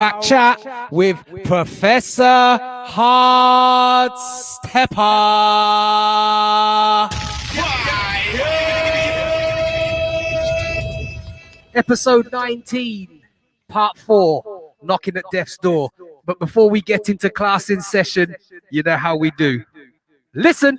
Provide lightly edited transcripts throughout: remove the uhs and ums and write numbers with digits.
Arawak chat with Professor Hard Stepper. Episode 19, part 4, knocking at death's door. But before we get into class in session, you know how we do. Listen.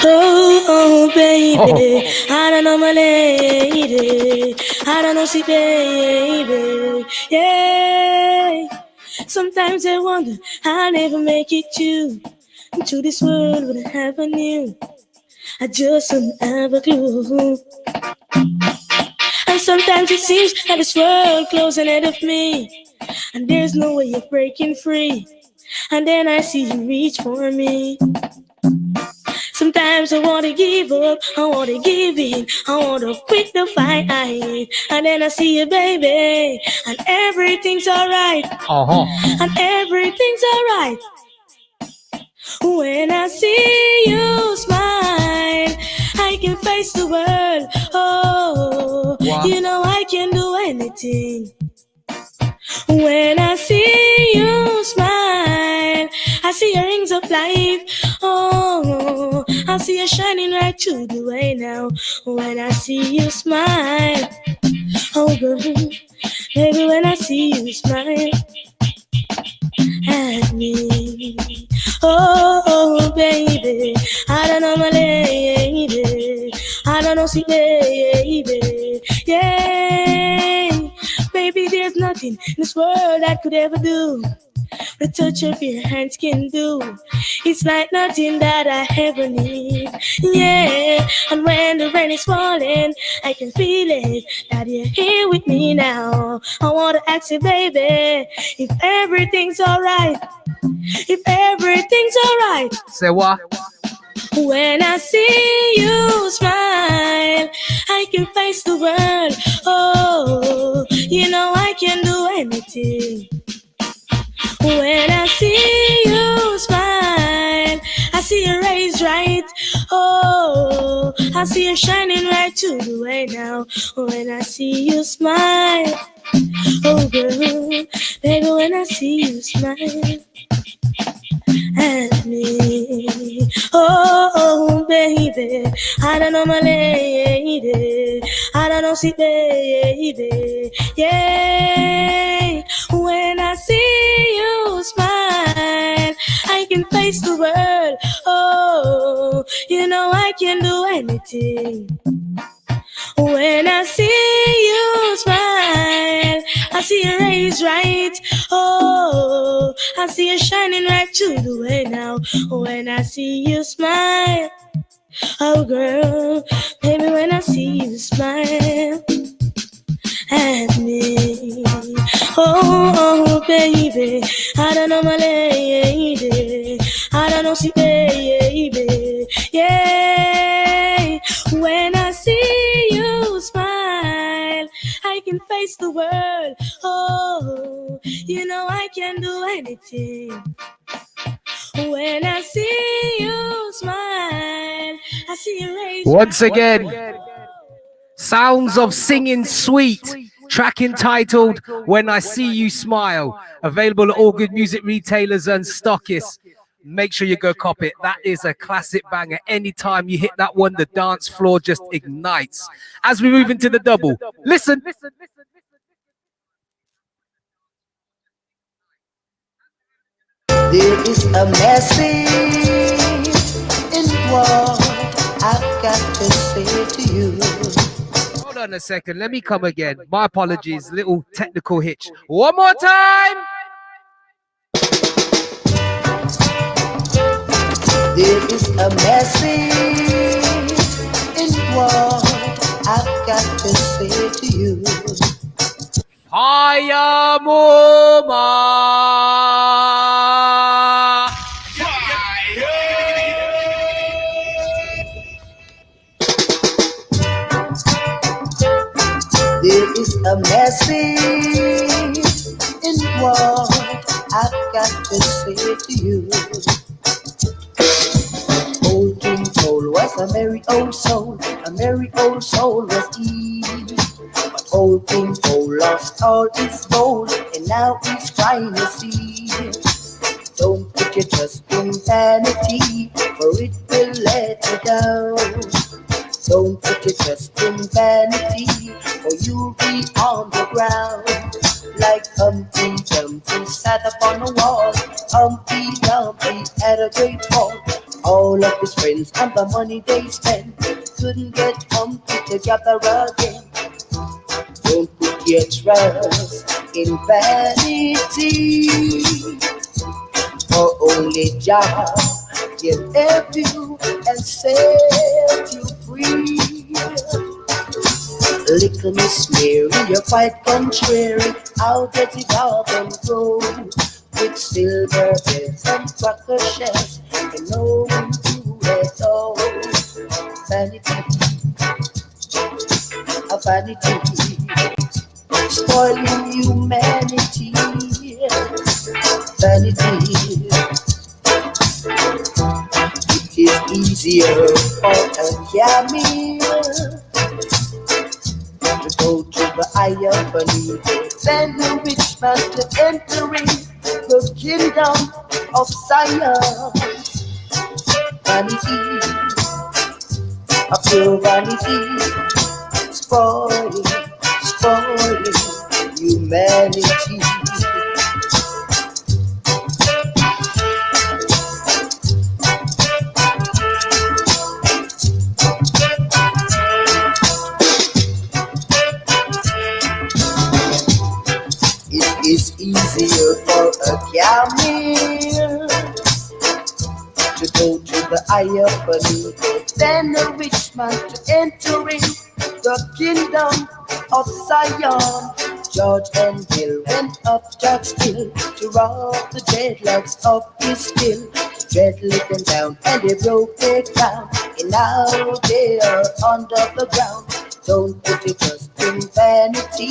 Oh, baby, I don't know my lady, I don't know see baby, yeah. Sometimes I wonder I'll never make it to this world when I have a new. I just don't have a clue. And sometimes it seems that this world closing ahead of me, and there's no way of breaking free. And then I see you reach for me. Sometimes I want to give up, I want to give in, I want to quit the fight. And then I see you, baby, and everything's alright. And everything's alright. When I see you smile, I can face the world. Oh, wow. You know I can do anything. When I see you smile, I see your rings of life. Oh, I see you shining right through the way now. When I see you smile, oh girl, baby, when I see you smile at me. Oh, baby, I don't know my lady, I don't know see baby, yeah. Baby, there's nothing in this world I could ever do. The touch of your hands can do. It's like nothing that I ever need. Yeah, and when the rain is falling, I can feel it, that you're here with me now. I want to ask you, baby, if everything's alright. If everything's alright. Say what? When I see you smile, I can face the world. Oh, you know I can do anything. When I see you smile, I see your rays right. Oh, I see you shining right through the way now. When I see you smile, oh girl, baby, when I see you smile at me. Oh, baby, I don't know my lady, I don't know see baby, yeah. When I see you smile, I can face the world. Oh, you know I can do anything. When I see you smile, I see your rays right. Oh, I see you shining right through the way now. When I see you smile, oh girl, baby, when I see you smile at me. Oh, baby, I don't know my lady, I don't know see baby, yeah. When I see you smile, I can face the world. Oh, you know I can do anything. When I see you smile, I see you raise. Once again, sounds of singing sweet. Track entitled When I See You Smile. Available at all good music retailers and stockists. Make sure you go cop it. That is a classic banger. Anytime you hit that one, the dance floor just ignites. As we move into the double, listen. There is a message in what I've got to say to you. Hold on a second. Let me come again. My apologies. Little technical hitch. One more time. There is a message in what I've got to say to you. Fire Moma. There is a message in what I've got to say to you. Old King Cole was a merry old soul, a merry old soul. soul was Eve. But old King Cole lost all his gold, and now he's trying to see. Don't put your trust in vanity, for it will let you down. Don't put your trust in vanity, or you'll be on the ground. Like Humpty Dumpty sat upon a wall, Humpty Dumpty had a great fall. All of his friends and the money they spent couldn't get Humpty together again. Don't put your trust in vanity, for only Jah can help you and set you free. Little Miss Mary, you're quite contrary. How does it happen grow? With silver bells and cracker shells, and no one do at all. Vanity, a vanity, spoiling humanity. Vanity. It is easier for a camel to go to the irony than the rich man to entering the kingdom of Zion. Vanity, a pure vanity, spoiling humanity. It's easier for a camel to go to the irony than a rich man to entering the kingdom of Zion. George and Bill went up Jack still to rob the dreadlocks of his skill. Dread let them down and they broke it down, and now they are under the ground. Don't put your trust in vanity,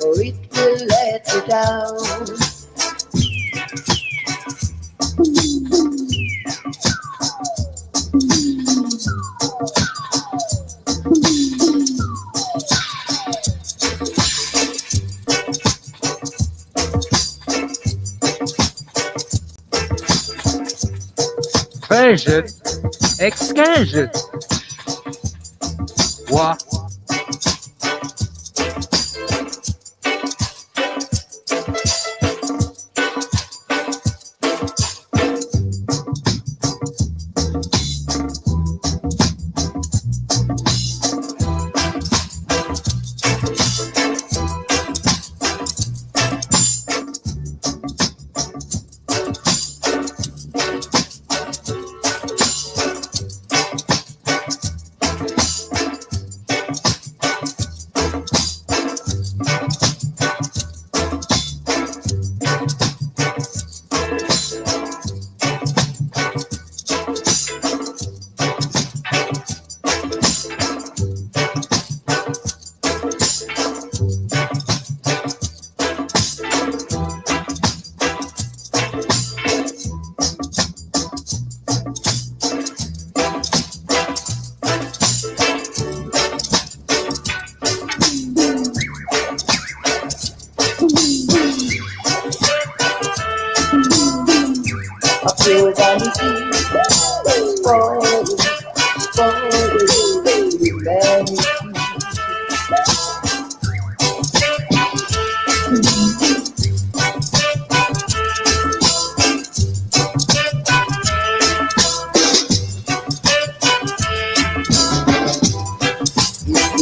or it will let you down. Version, excursion. What?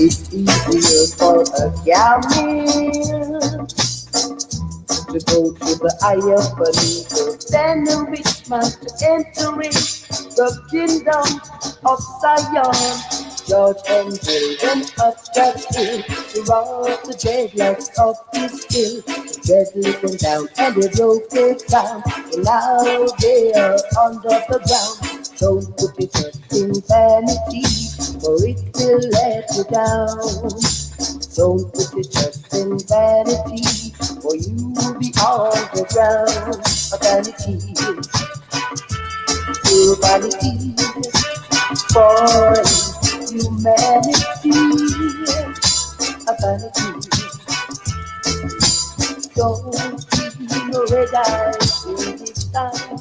It's easier for a camel to go to the irony than a rich man to enter in the kingdom of Zion. George and Bill went up that hill to rob the dreadlocks of his skill. The dread went down and they broke it down, and now they are under the ground. Don't put your trust in vanity, for it will let you down. Don't put your trust in vanity, or you will be on the ground. A vanity, pure vanity, for humanity, a vanity. Don't be no red eyes in this time.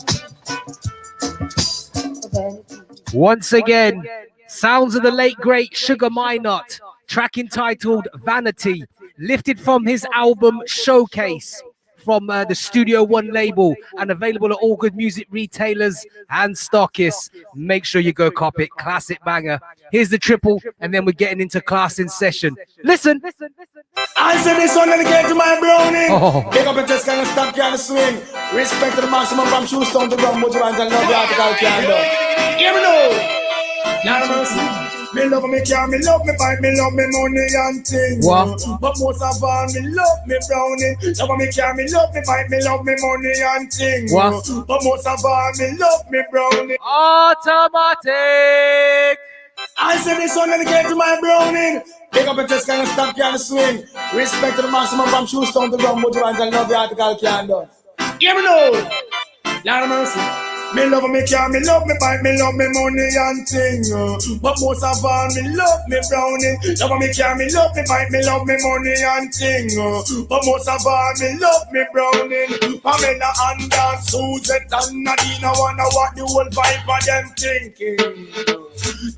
A vanity. Once again, sounds of the late great Sugar Minot, track entitled Vanity, lifted from his album Showcase from the Studio One label and available at all good music retailers and stockists. Make sure you go cop it. Classic banger. Here's the triple, and then we're getting into class in session. Listen. I said this one dedicated to my brownie. Oh. Pick up and just kind of stop, kind of swing. Respect to the maximum from Shoestone to Brown, but you want to love the article can do. Hear me now. Lord of mercy. Me love me car, me love me bike, me love me money and things. What? But most of all, me love me brownie. Love me car, me love me bike, me love me money and things. What? But most of all, me love me brownie. Automatic. I said this one dedicated to my browning. Pick up and just kind of stop, kind of swing. Respect to the maximum from Shoestone to Brown, but you want to love the article can do. Hear me now. Lord of mercy. Me love me car, me love me bike, me love me money and thing. But most of all, me love me brownie. Love me car, me love me bike, me love me money and thing. But most of all, me love me brownie. Pamela and Dan, Suzette and Nadine, wanna what the whole vibe of them thinking.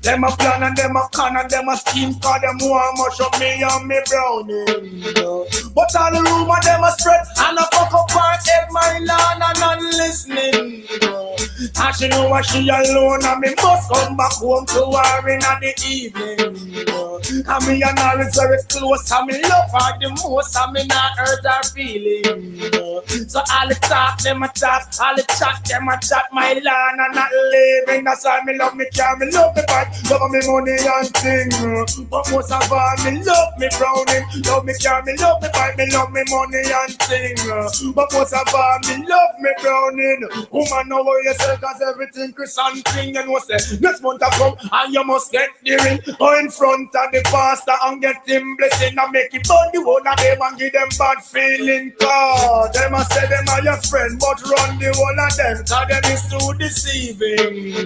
Them a plan and them a con and them a scheme, cause them want much of me and me brownie. But all the rumor them a spread and a fuck up her head, my land and not listening. And she know what she alone and me must come back home to her in the evening. And me and her is very close and me love her the most and me not hurt her feelings. So all the talk them a talk, all the chat them a chat, my land and not living. That's why me love me car, me love me bike, love me money and thing. But most of all me love me brownie. Love me car, me love me bike, me love me money and thing. But most of all me love me brownie. Woman know where yourself, cause everything Chris and thing. And what's say next month I come and you must get the ring. Go in front of the pastor and get him blessing and make it burn the whole of them and give them bad feeling. Cause them a say them are your friend, but run the whole of them, cause them is too deceiving.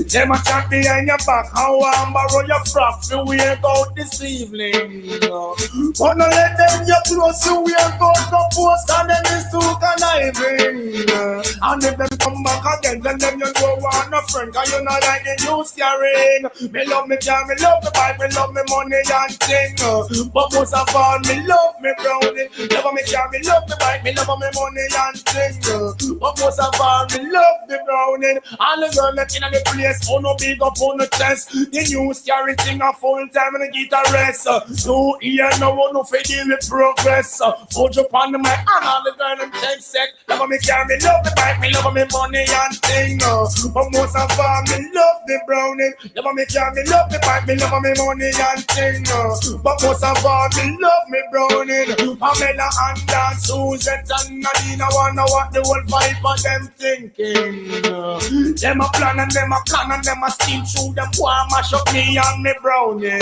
Them a chat behind your back, how I borrow your frock to wear out this evening. But no let them your clothes to wear out no post, cause them is too conniving. And if them come back again, then them you don't want a friend, cause you not like the news carrying. Me love me car, me love me bike, me love me money and thing. But most of all, me love me brownie. Love me car, me love me bike, me love me money and thing. But most of all, me love me brownie. All the girls that in the place, oh no big up on the chest. The news carrying thing a full time and get a rest. No ear, no one no fit deal with progress. Put you on the mic and all the girls them take sec. Love me car, me love me bike, me love me money and thing. But most of all, me love the brownie. Love me car, me love me bike, me love me money and thing. But most of all, me love me brownie. Pamela and Dan, Suzette and Nadine, wanna what the whole vibe of them thinking. Them a plan and them a con and them a scheme through them want mash up me and me brownie.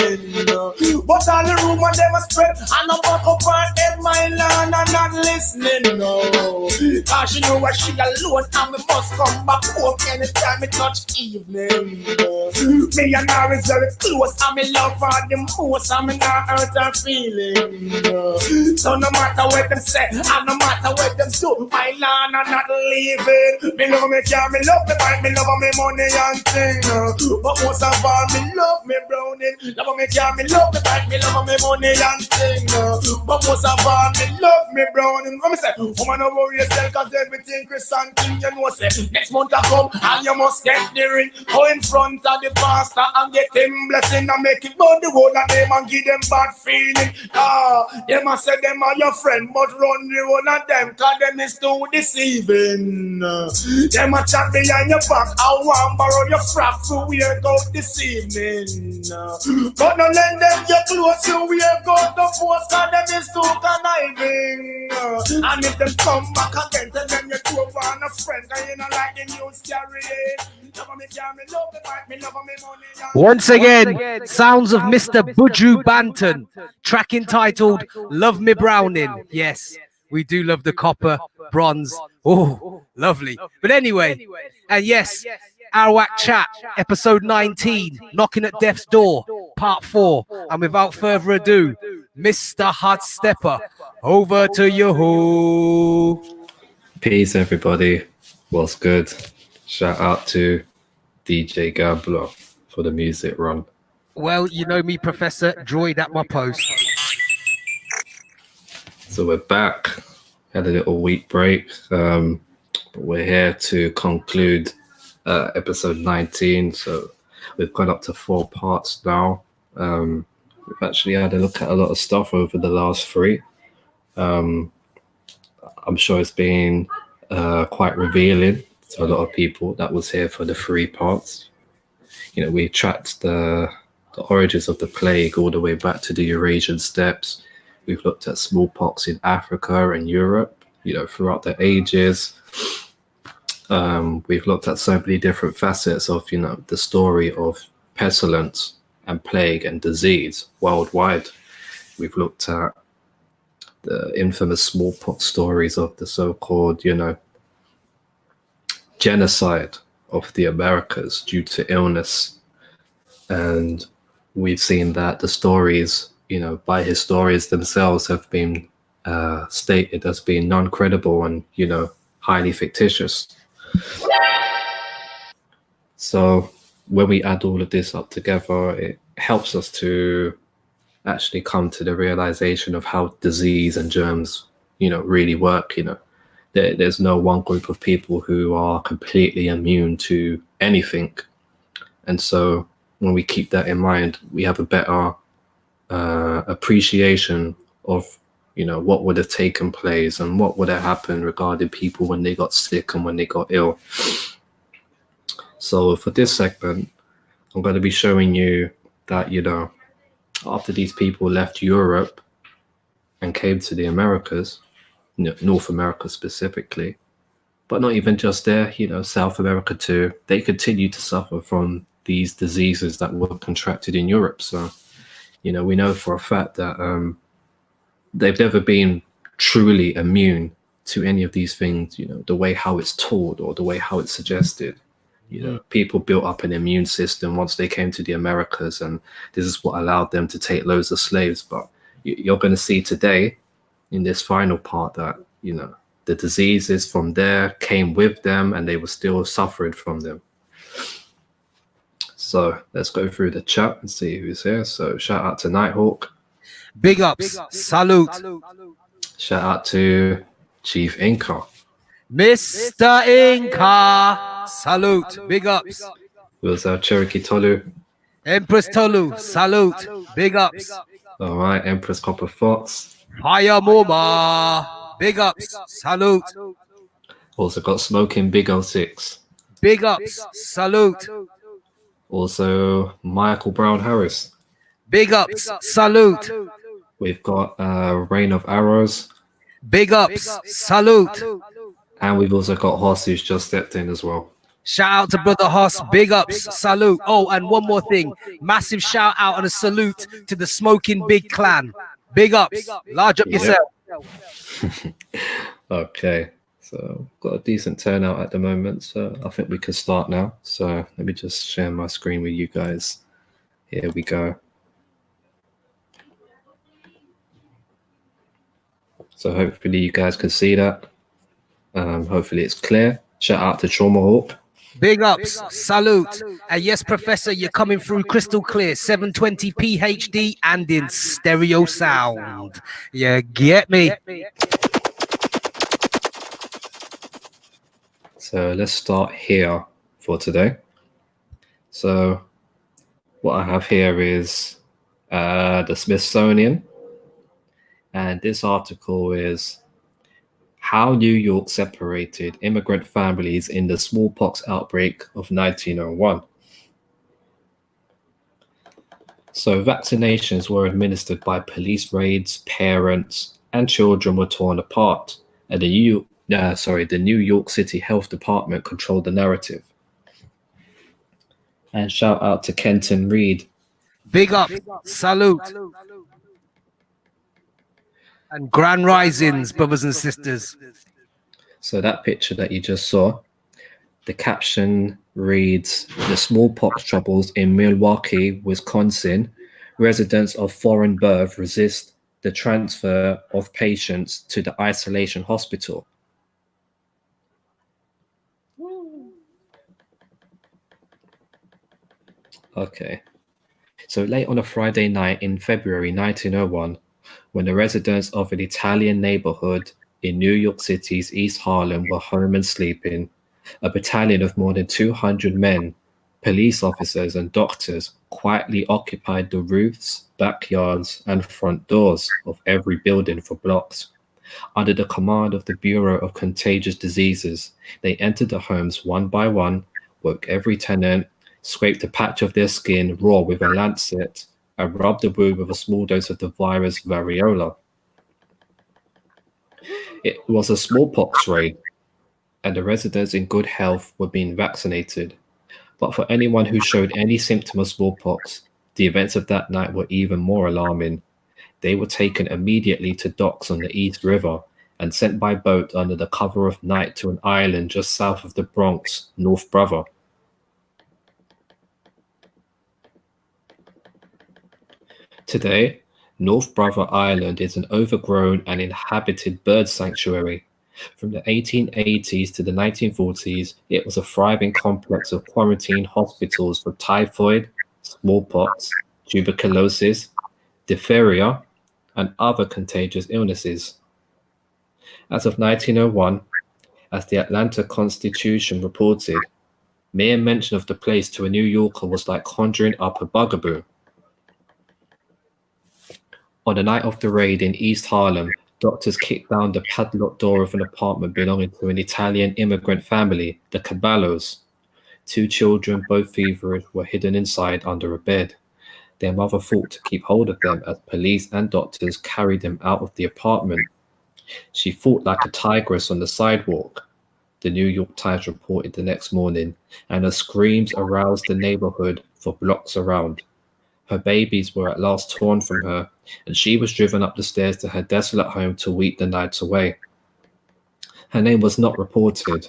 But all the rumor them a spread and a back up her head, my land and not listening. No, cause she know what she alone and me must come back home anytime it touch evening. Me and her is very close and me love her the most and me not hurt her feelings. So no matter what them say and no matter what them do, my land and not leaving. Me love me car, me love me bike, me love me money and thing. But most of all, me love me brownie. Love me car, me love me bike, me love me money and thing. But most of all, me love me brownie. Let me say, woman, don't worry yourself, cause everything Chris and King, you know, say next month I come and you must get the ring. Go in front of the pastor and get him blessing and make it burn the whole of them and give them bad feeling. Them a say them are your friend, but run the whole of them, cause them is too deceiving. Them a chat behind your back, I want borrow your frock to wear out this evening. But no lend them your clothes to wear out the post, cause them is too conniving. And if them come back again, tell them you don't want a friend, cause you not like the news carrying. Once again, sounds of Mr. Buju Banton, track entitled Love Me Browning. Yes, we do love the copper, bronze. Oh, lovely. But anyway, and yes, Arawak Chat, episode 19, Knocking at Death's Door, part 4. And without further ado, Mr. Hot Stepper, over to you. Peace, everybody. What's good? Shout out to DJ Gambler for the music run. Well, you know me, Professor, droid at my post. So we're back. Had a little week break. But we're here to conclude episode 19. So we've gone up to 4 parts now. We've actually had a look at a lot of stuff over the last 3. I'm sure it's been quite revealing to a lot of people that was here for the 3 parts. You know, we tracked the origins of the plague all the way back to the Eurasian steppes. We've looked at smallpox in Africa and Europe, you know, throughout the ages. We've looked at so many different facets of, you know, the story of pestilence and plague and disease worldwide. We've looked at the infamous smallpox stories of the so-called, you know, genocide of the Americas due to illness. And we've seen that the stories, you know, by historians themselves have been stated as being non-credible and, you know, highly fictitious. So when we add all of this up together, it helps us to actually come to the realization of how disease and germs, you know, really work. You know, there's no one group of people who are completely immune to anything. And so when we keep that in mind, we have a better appreciation of, you know, what would have taken place and what would have happened regarding people when they got sick and when they got ill. So for this segment, I'm going to be showing you that, you know, after these people left Europe and came to the Americas, North America specifically, but not even just there, you know, South America too, they continue to suffer from these diseases that were contracted in Europe. So, you know, we know for a fact that they've never been truly immune to any of these things, you know, the way how it's told or the way how it's suggested. You know, people built up an immune system once they came to the Americas, and this is what allowed them to take loads of slaves. But you're going to see today in this final part that, you know, the diseases from there came with them and they were still suffering from them. So let's go through the chat and see who's here. So shout out to Nighthawk. Big ups, salute. Shout out to Chief Inca. Mr. Inca, salute. Big ups. We also have Cherokee Tolu. Empress Tolu, salute. Big ups. All right, Empress Copper Fox. Fire Moma, big ups. Salute. Also got Smoking Big 06. Big ups. Salute. Also Michael Brown Harris. Big ups. Salute. We've got Rain of Arrows. Big ups. Salute. And we've also got Hoss, who's just stepped in as well. Shout out to Brother Hoss. Big ups. Salute. Oh, and one more thing. Massive shout out and a salute to the Smoking Big Clan. Big ups. Large up yourself. Okay. So got a decent turnout at the moment. So I think we can start now. So let me just share my screen with you guys. Here we go. So hopefully you guys can see that. Hopefully it's clear. Shout out to Trauma Hawk. Big ups, salute. And yes, Professor, you're coming through crystal clear, 720 PHD and in stereo sound. You get me? So let's start here for today. So what I have here is the Smithsonian. And this article is How New York Separated Immigrant Families in the Smallpox Outbreak of 1901. So vaccinations were administered by police raids, parents, and children were torn apart. And the New York City Health Department controlled the narrative. And shout out to Kenton Reed. Big up, salute. And grand risings, brothers and sisters. So that picture that you just saw, The caption reads, "The smallpox troubles in Milwaukee, Wisconsin. Residents of foreign birth resist the transfer of patients to the isolation hospital." Okay. So late on a Friday night in February 1901, when the residents of an Italian neighborhood in New York City's East Harlem were home and sleeping, a battalion of more than 200 men, police officers and doctors quietly occupied the roofs, backyards, and front doors of every building for blocks. Under the command of the Bureau of Contagious Diseases, they entered the homes one by one, woke every tenant, scraped a patch of their skin raw with a lancet, and rubbed the wound with a small dose of the virus variola. It was a smallpox raid, and the residents in good health were being vaccinated. But for anyone who showed any symptom of smallpox, the events of that night were even more alarming. They were taken immediately to docks on the East River and sent by boat under the cover of night to an island just south of the Bronx, North Brother. Today, North Brother Island is an overgrown and inhabited bird sanctuary. From the 1880s to the 1940s, it was a thriving complex of quarantine hospitals for typhoid, smallpox, tuberculosis, diphtheria, and other contagious illnesses. As of 1901, as the Atlanta Constitution reported, mere mention of the place to a New Yorker was like conjuring up a bugaboo. On the night of the raid in East Harlem, doctors kicked down the padlocked door of an apartment belonging to an Italian immigrant family, the Caballos. 2 children, both feverish, were hidden inside under a bed. Their mother fought to keep hold of them as police and doctors carried them out of the apartment. She fought like a tigress on the sidewalk, the New York Times reported the next morning, and her screams aroused the neighborhood for blocks around. Her babies were at last torn from her, and she was driven up the stairs to her desolate home to weep the night away. Her name was not reported.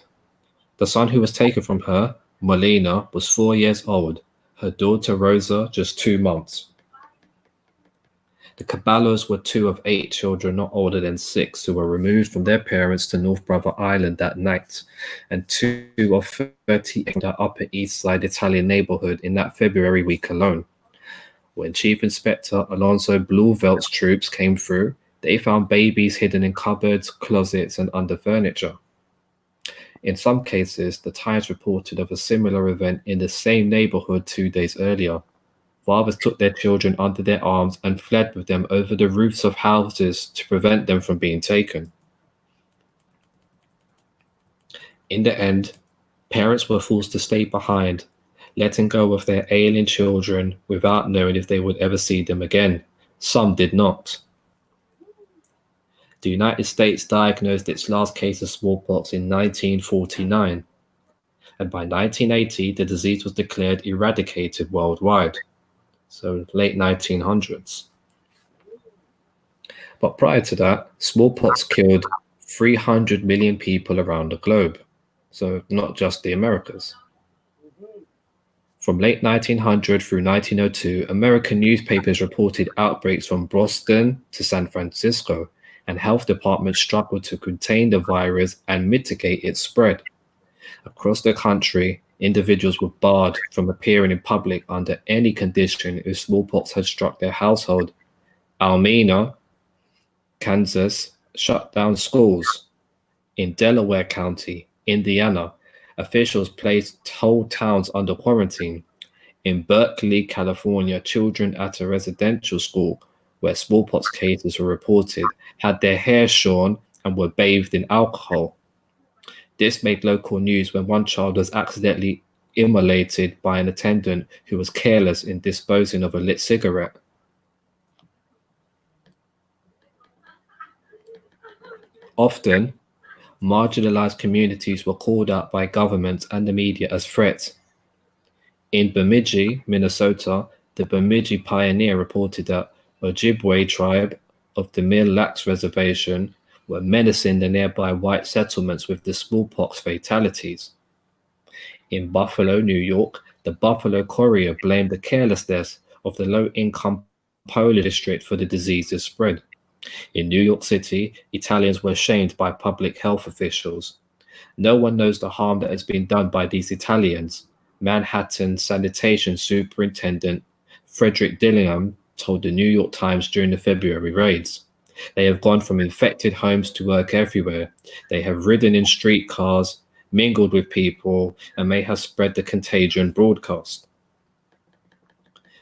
The son who was taken from her, Molina, was 4 years old, her daughter Rosa just 2 months. The Caballos were 2 of 8 children not older than 6 who were removed from their parents to North Brother Island that night, and 2 of 38 in the Upper East Side Italian neighborhood in that February week alone. When Chief Inspector Alonso Bluevelt's troops came through, they found babies hidden in cupboards, closets, and under furniture. In some cases, the Times reported of a similar event in the same neighborhood 2 days earlier. Fathers took their children under their arms and fled with them over the roofs of houses to prevent them from being taken. In the end, parents were forced to stay behind, letting go of their ailing children without knowing if they would ever see them again. Some did not. The United States diagnosed its last case of smallpox in 1949, and by 1980 the disease was declared eradicated worldwide, so late 1900s. But prior to that, smallpox killed 300 million people around the globe, so not just the Americas. From late 1900 through 1902, American newspapers reported outbreaks from Boston to San Francisco, and health departments struggled to contain the virus and mitigate its spread. Across the country, individuals were barred from appearing in public under any condition if smallpox had struck their household. Almena, Kansas, shut down schools. In Delaware County, Indiana, officials placed whole towns under quarantine. In Berkeley, California, children at a residential school where smallpox cases were reported had their hair shorn and were bathed in alcohol. This made local news when one child was accidentally immolated by an attendant who was careless in disposing of a lit cigarette. Often, marginalized communities were called out by government and the media as threats. In Bemidji, Minnesota, the Bemidji Pioneer reported that Ojibwe tribe of the Mille Lacs Reservation were menacing the nearby white settlements with the smallpox fatalities. In Buffalo, New York, the Buffalo Courier blamed the carelessness of the low-income Polish district for the disease's spread. In New York City, Italians were shamed by public health officials. No one knows the harm that has been done by these Italians. Manhattan sanitation superintendent Frederick Dillingham told the New York Times during the February raids. They have gone from infected homes to work everywhere. They have ridden in streetcars, mingled with people, and may have spread the contagion broadcast.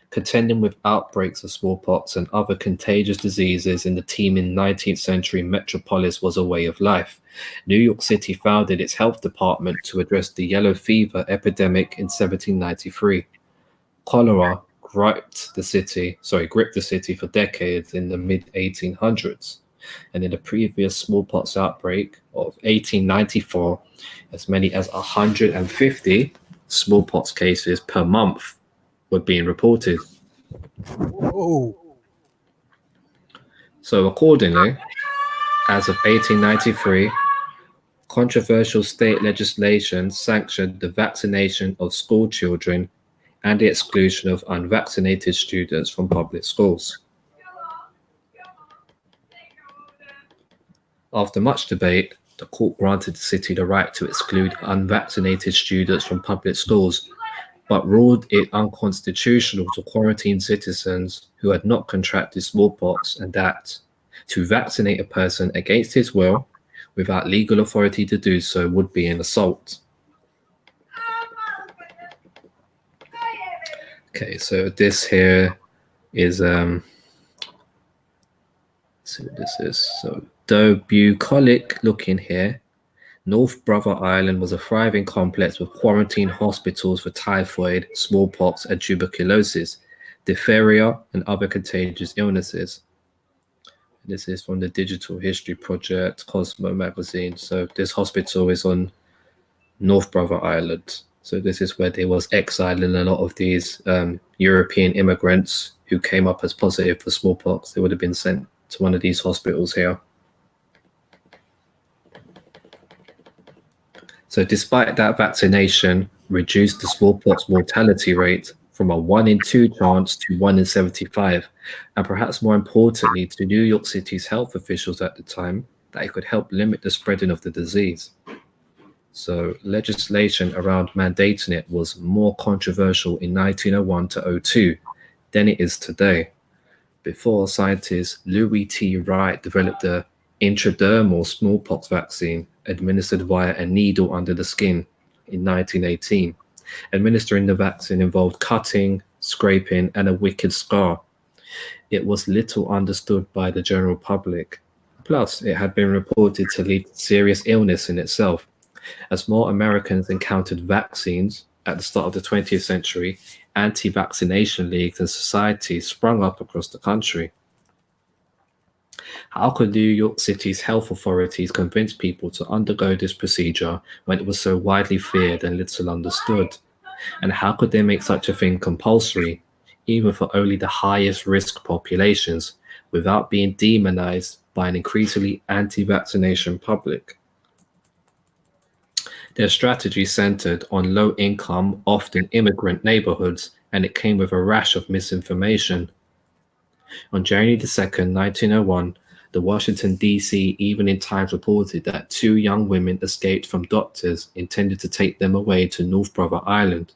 Contending with outbreaks of smallpox and other contagious diseases in the teeming 19th century metropolis was a way of life. New York City founded its health department to address the yellow fever epidemic in 1793. Cholera gripped the city for decades in the mid-1800s. And in the previous smallpox outbreak of 1894, as many as 150 smallpox cases per month were being reported. Whoa. So accordingly, as of 1893, controversial state legislation sanctioned the vaccination of school children and the exclusion of unvaccinated students from public schools. After much debate, the court granted the city the right to exclude unvaccinated students from public schools, but ruled it unconstitutional to quarantine citizens who had not contracted smallpox, and that to vaccinate a person against his will without legal authority to do so would be an assault. Okay, so this here is let's see what this is. So though bucolic looking here, North Brother Island was a thriving complex with quarantine hospitals for typhoid, smallpox, and tuberculosis, diphtheria, and other contagious illnesses. This is from the Digital History Project, Cosmo magazine. So this hospital is on North Brother Island. So this is where there was exiling a lot of these European immigrants who came up as positive for smallpox. They would have been sent to one of these hospitals here. So despite that, vaccination reduced the smallpox mortality rate from a 1 in 2 chance to 1 in 75. And perhaps more importantly to New York City's health officials at the time, that it could help limit the spreading of the disease. So legislation around mandating it was more controversial in 1901 to 02 than it is today. Before, scientist Louis T. Wright developed the intradermal smallpox vaccine administered via a needle under the skin in 1918. Administering the vaccine involved cutting, scraping, and a wicked scar. It was little understood by the general public. Plus, it had been reported to lead to serious illness in itself. As more Americans encountered vaccines at the start of the 20th century, anti-vaccination leagues and societies sprung up across the country. How could New York City's health authorities convince people to undergo this procedure when it was so widely feared and little understood? And how could they make such a thing compulsory, even for only the highest risk populations, without being demonized by an increasingly anti-vaccination public? Their strategy centered on low-income, often immigrant neighborhoods, and it came with a rash of misinformation. On January 2nd, 1901, the Washington, D.C. Evening Times reported that 2 young women escaped from doctors intended to take them away to North Brother Island.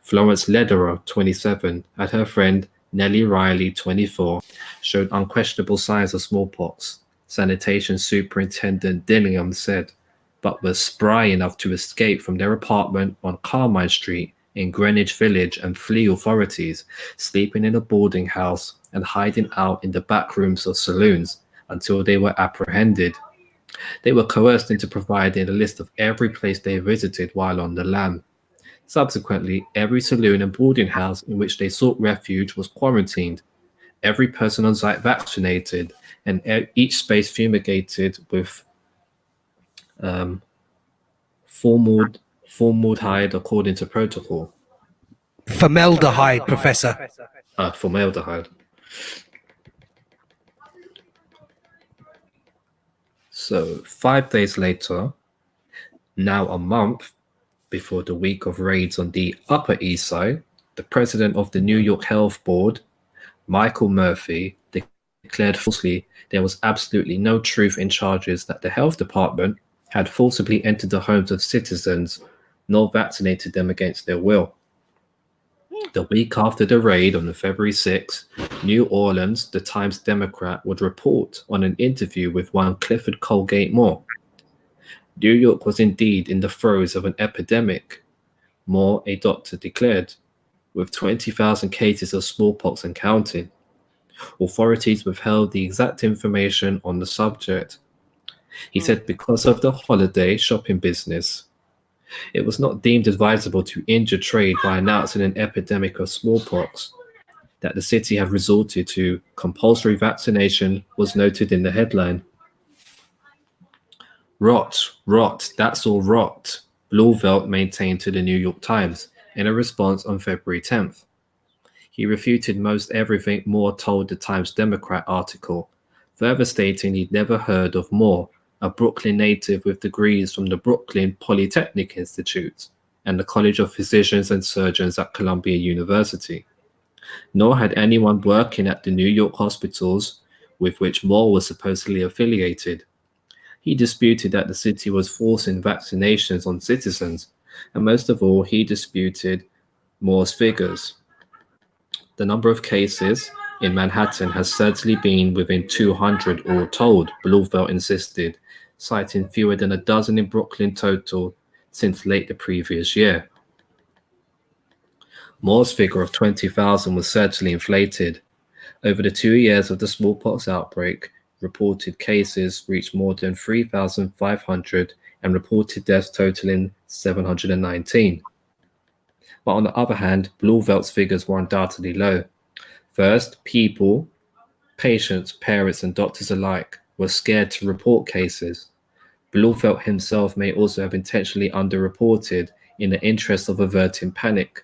Florence Lederer, 27, and her friend Nellie Riley, 24, showed unquestionable signs of smallpox, sanitation superintendent Dillingham said, but were spry enough to escape from their apartment on Carmine Street in Greenwich Village and flee authorities, sleeping in a boarding house and hiding out in the back rooms of saloons until they were apprehended. They were coerced into providing a list of every place they visited while on the lam. Subsequently, every saloon and boarding house in which they sought refuge was quarantined, every person on site vaccinated, and each space fumigated with formaldehyde according to protocol. Formaldehyde, Professor. Formaldehyde. So 5 days later, now a month before the week of raids on the Upper East Side, the president of the New York Health Board, Michael Murphy, declared falsely there was absolutely no truth in charges that the health department had forcibly entered the homes of citizens nor vaccinated them against their will. The week after the raid on February 6, New Orleans, the Times Democrat would report on an interview with one Clifford Colgate Moore. New York was indeed in the throes of an epidemic, Moore, a doctor, declared, with 20,000 cases of smallpox and counting. Authorities withheld the exact information on the subject. He said because of the holiday shopping business, it was not deemed advisable to injure trade by announcing an epidemic of smallpox. That the city had resorted to compulsory vaccination was noted in the headline. Rot, that's all rot, Blauvelt maintained to the New York Times in a response on February 10th. He refuted most everything Moore told the Times Democrat article, further stating he'd never heard of Moore, a Brooklyn native with degrees from the Brooklyn Polytechnic Institute and the College of Physicians and Surgeons at Columbia University, nor had anyone working at the New York hospitals with which Moore was supposedly affiliated. He disputed that the city was forcing vaccinations on citizens, and most of all, he disputed Moore's figures. The number of cases in Manhattan has certainly been within 200 all told, Blauvelt insisted, citing fewer than a dozen in Brooklyn total since late the previous year. Moore's figure of 20,000 was certainly inflated. Over the 2 years of the smallpox outbreak, reported cases reached more than 3,500 and reported deaths totaling 719. But on the other hand, Blauvelt's figures were undoubtedly low. First, people, patients, parents, and doctors alike were scared to report cases. Blauvelt himself may also have intentionally underreported in the interest of averting panic.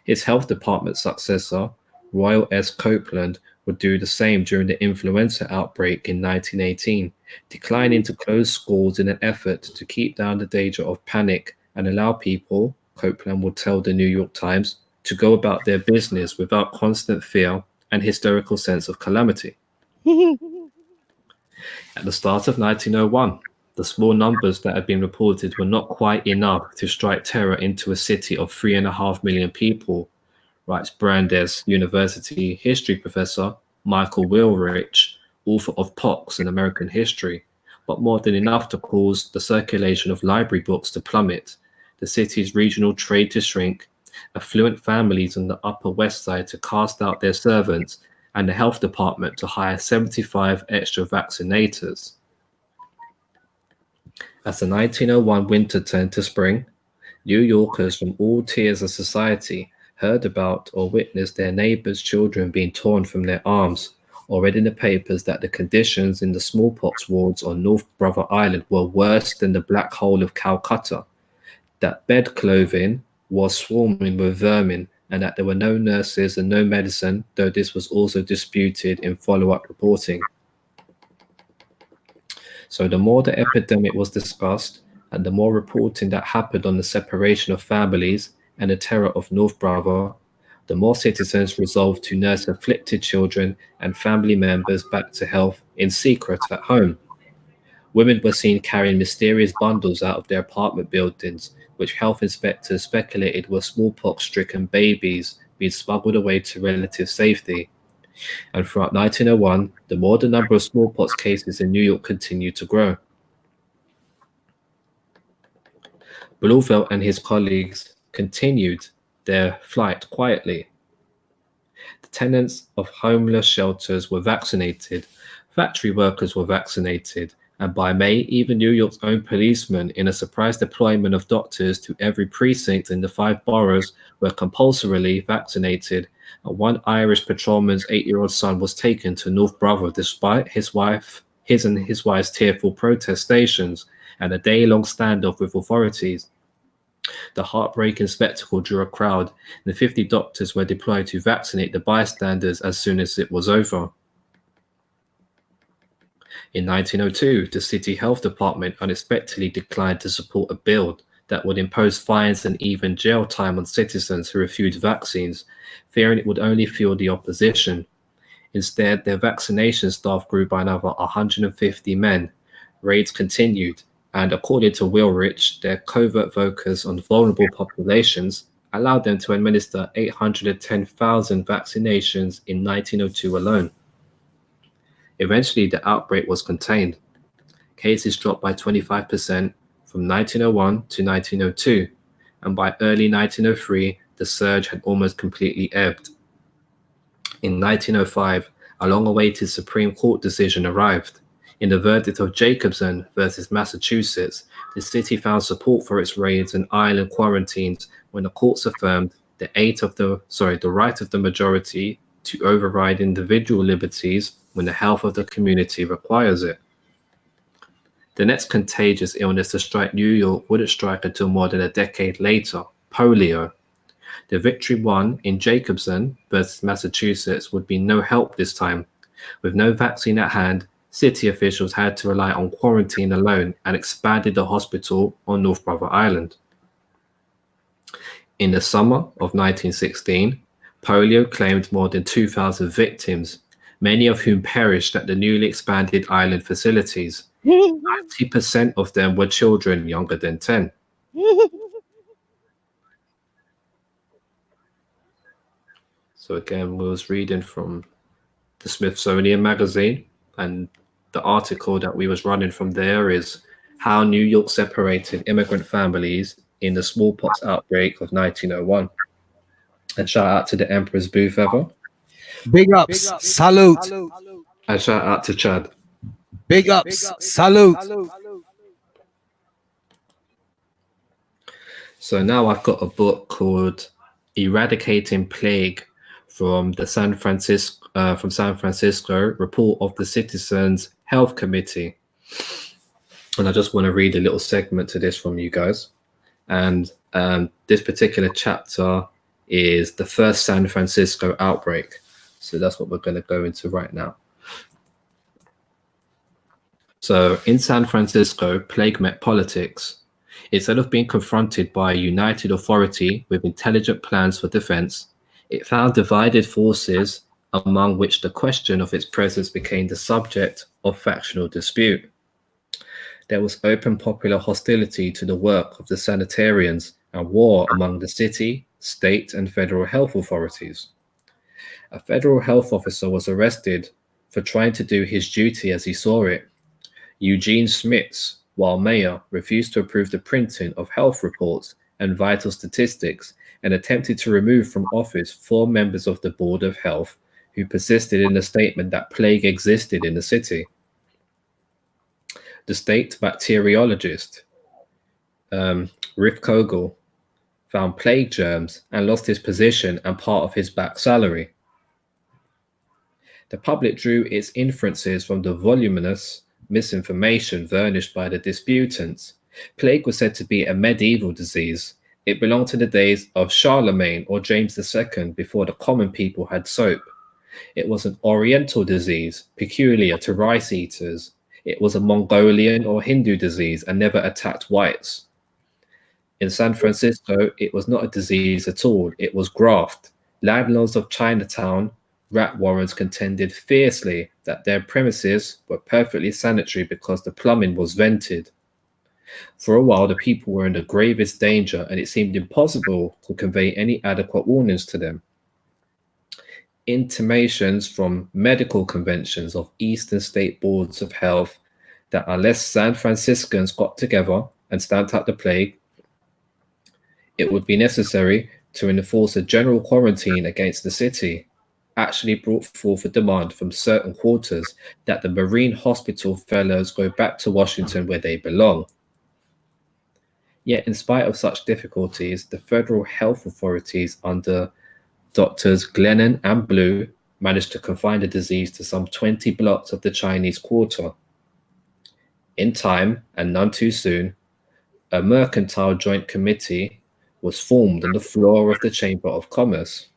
His health department successor, Royal S. Copeland, would do the same during the influenza outbreak in 1918, declining to close schools in an effort to keep down the danger of panic and allow people, Copeland would tell the New York Times, to go about their business without constant fear and hysterical sense of calamity. At the start of 1901, the small numbers that had been reported were not quite enough to strike terror into a city of 3.5 million people, writes Brandeis University history professor Michael Willrich, author of Pox in American History, but more than enough to cause the circulation of library books to plummet, the city's regional trade to shrink, affluent families on the Upper West Side to cast out their servants, and the health department to hire 75 extra vaccinators. As the 1901 winter turned to spring, New Yorkers from all tiers of society heard about or witnessed their neighbors' children being torn from their arms, or read in the papers that the conditions in the smallpox wards on North Brother Island were worse than the Black Hole of Calcutta, that bed clothing was swarming with vermin, and that there were no nurses and no medicine, though this was also disputed in follow-up reporting. So the more the epidemic was discussed, and the more reporting that happened on the separation of families and the terror of North Brother, the more citizens resolved to nurse afflicted children and family members back to health in secret at home. Women were seen carrying mysterious bundles out of their apartment buildings, which health inspectors speculated were smallpox-stricken babies being smuggled away to relative safety. And throughout 1901, the more the number of smallpox cases in New York continued to grow. Blauvelt and his colleagues continued their flight quietly. The tenants of homeless shelters were vaccinated, factory workers were vaccinated, and by May, even New York's own policemen, in a surprise deployment of doctors to every precinct in the 5 boroughs, were compulsorily vaccinated, and one Irish patrolman's 8-year-old son was taken to North Brother despite his and his wife's tearful protestations and a day-long standoff with authorities. The heartbreaking spectacle drew a crowd, and 50 doctors were deployed to vaccinate the bystanders as soon as it was over. In 1902, the city health department unexpectedly declined to support a bill that would impose fines and even jail time on citizens who refused vaccines, fearing it would only fuel the opposition. Instead, their vaccination staff grew by another 150 men. Raids continued, and according to Wilrich, their covert focus on vulnerable populations allowed them to administer 810,000 vaccinations in 1902 alone. Eventually, the outbreak was contained. Cases dropped by 25% from 1901 to 1902, and by early 1903, the surge had almost completely ebbed. In 1905, a long-awaited Supreme Court decision arrived. In the verdict of Jacobson versus Massachusetts, the city found support for its raids and island quarantines when the courts affirmed the right of the majority to override individual liberties when the health of the community requires it. The next contagious illness to strike New York wouldn't strike until more than a decade later, polio. The victory won in Jacobson versus Massachusetts would be no help this time. With no vaccine at hand, city officials had to rely on quarantine alone and expanded the hospital on North Brother Island. In the summer of 1916, polio claimed more than 2,000 victims, many of whom perished at the newly expanded island facilities. 90% of them were children younger than 10. So again, we was reading from the Smithsonian magazine, and the article that we was running from there is how New York separated immigrant families in the smallpox outbreak of 1901. And shout out to the Emperor's Booth ever. Big ups, salute. And shout out to Chad. Big ups, salute. So now I've got a book called Eradicating Plague from San Francisco report of the Citizens Health Committee. And I just want to read a little segment to this from you guys. And this particular chapter is the first San Francisco outbreak. So that's what we're going to go into right now. So in San Francisco, plague met politics. Instead of being confronted by a united authority with intelligent plans for defense, it found divided forces, among which the question of its presence became the subject of factional dispute. There was open popular hostility to the work of the sanitarians and war among the city, state, and federal health authorities. A federal health officer was arrested for trying to do his duty as he saw it. Eugene Smits, while mayor, refused to approve the printing of health reports and vital statistics and attempted to remove from office 4 members of the Board of Health who persisted in the statement that plague existed in the city. The state bacteriologist, Riff Kogel, found plague germs and lost his position and part of his back salary. The public drew its inferences from the voluminous misinformation furnished by the disputants. Plague was said to be a medieval disease. It belonged to the days of Charlemagne or James II, before the common people had soap. It was an Oriental disease, peculiar to rice eaters. It was a Mongolian or Hindu disease and never attacked whites. In San Francisco, it was not a disease at all. It was graft. Landlords of Chinatown rat warrens contended fiercely that their premises were perfectly sanitary because the plumbing was vented. For a while, the people were in the gravest danger, and it seemed impossible to convey any adequate warnings to them. Intimations from medical conventions of Eastern state boards of health that unless San Franciscans got together and stamped out the plague, it would be necessary to enforce a general quarantine against the city, actually brought forth a demand from certain quarters that the Marine Hospital fellows go back to Washington where they belong. Yet, in spite of such difficulties, the federal health authorities under Doctors Glennon and Blue managed to confine the disease to some 20 blocks of the Chinese Quarter. In time, and none too soon, a mercantile joint committee was formed on the floor of the Chamber of Commerce.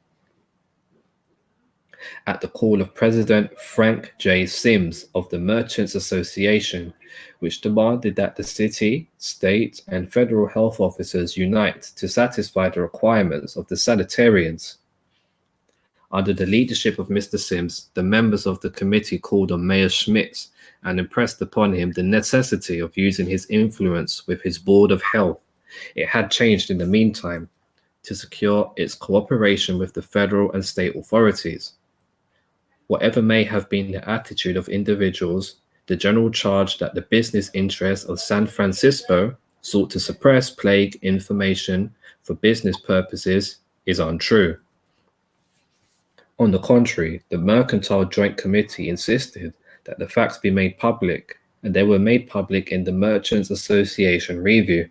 at the call of President Frank J. Sims of the Merchants Association, which demanded that the city, state, and federal health officers unite to satisfy the requirements of the sanitarians. Under the leadership of Mr. Sims, the members of the committee called on Mayor Schmitz and impressed upon him the necessity of using his influence with his Board of Health. It had changed in the meantime, to secure its cooperation with the federal and state authorities. Whatever may have been the attitude of individuals, the general charge that the business interests of San Francisco sought to suppress plague information for business purposes is untrue. On the contrary, the Mercantile Joint Committee insisted that the facts be made public, and they were made public in the Merchants Association Review.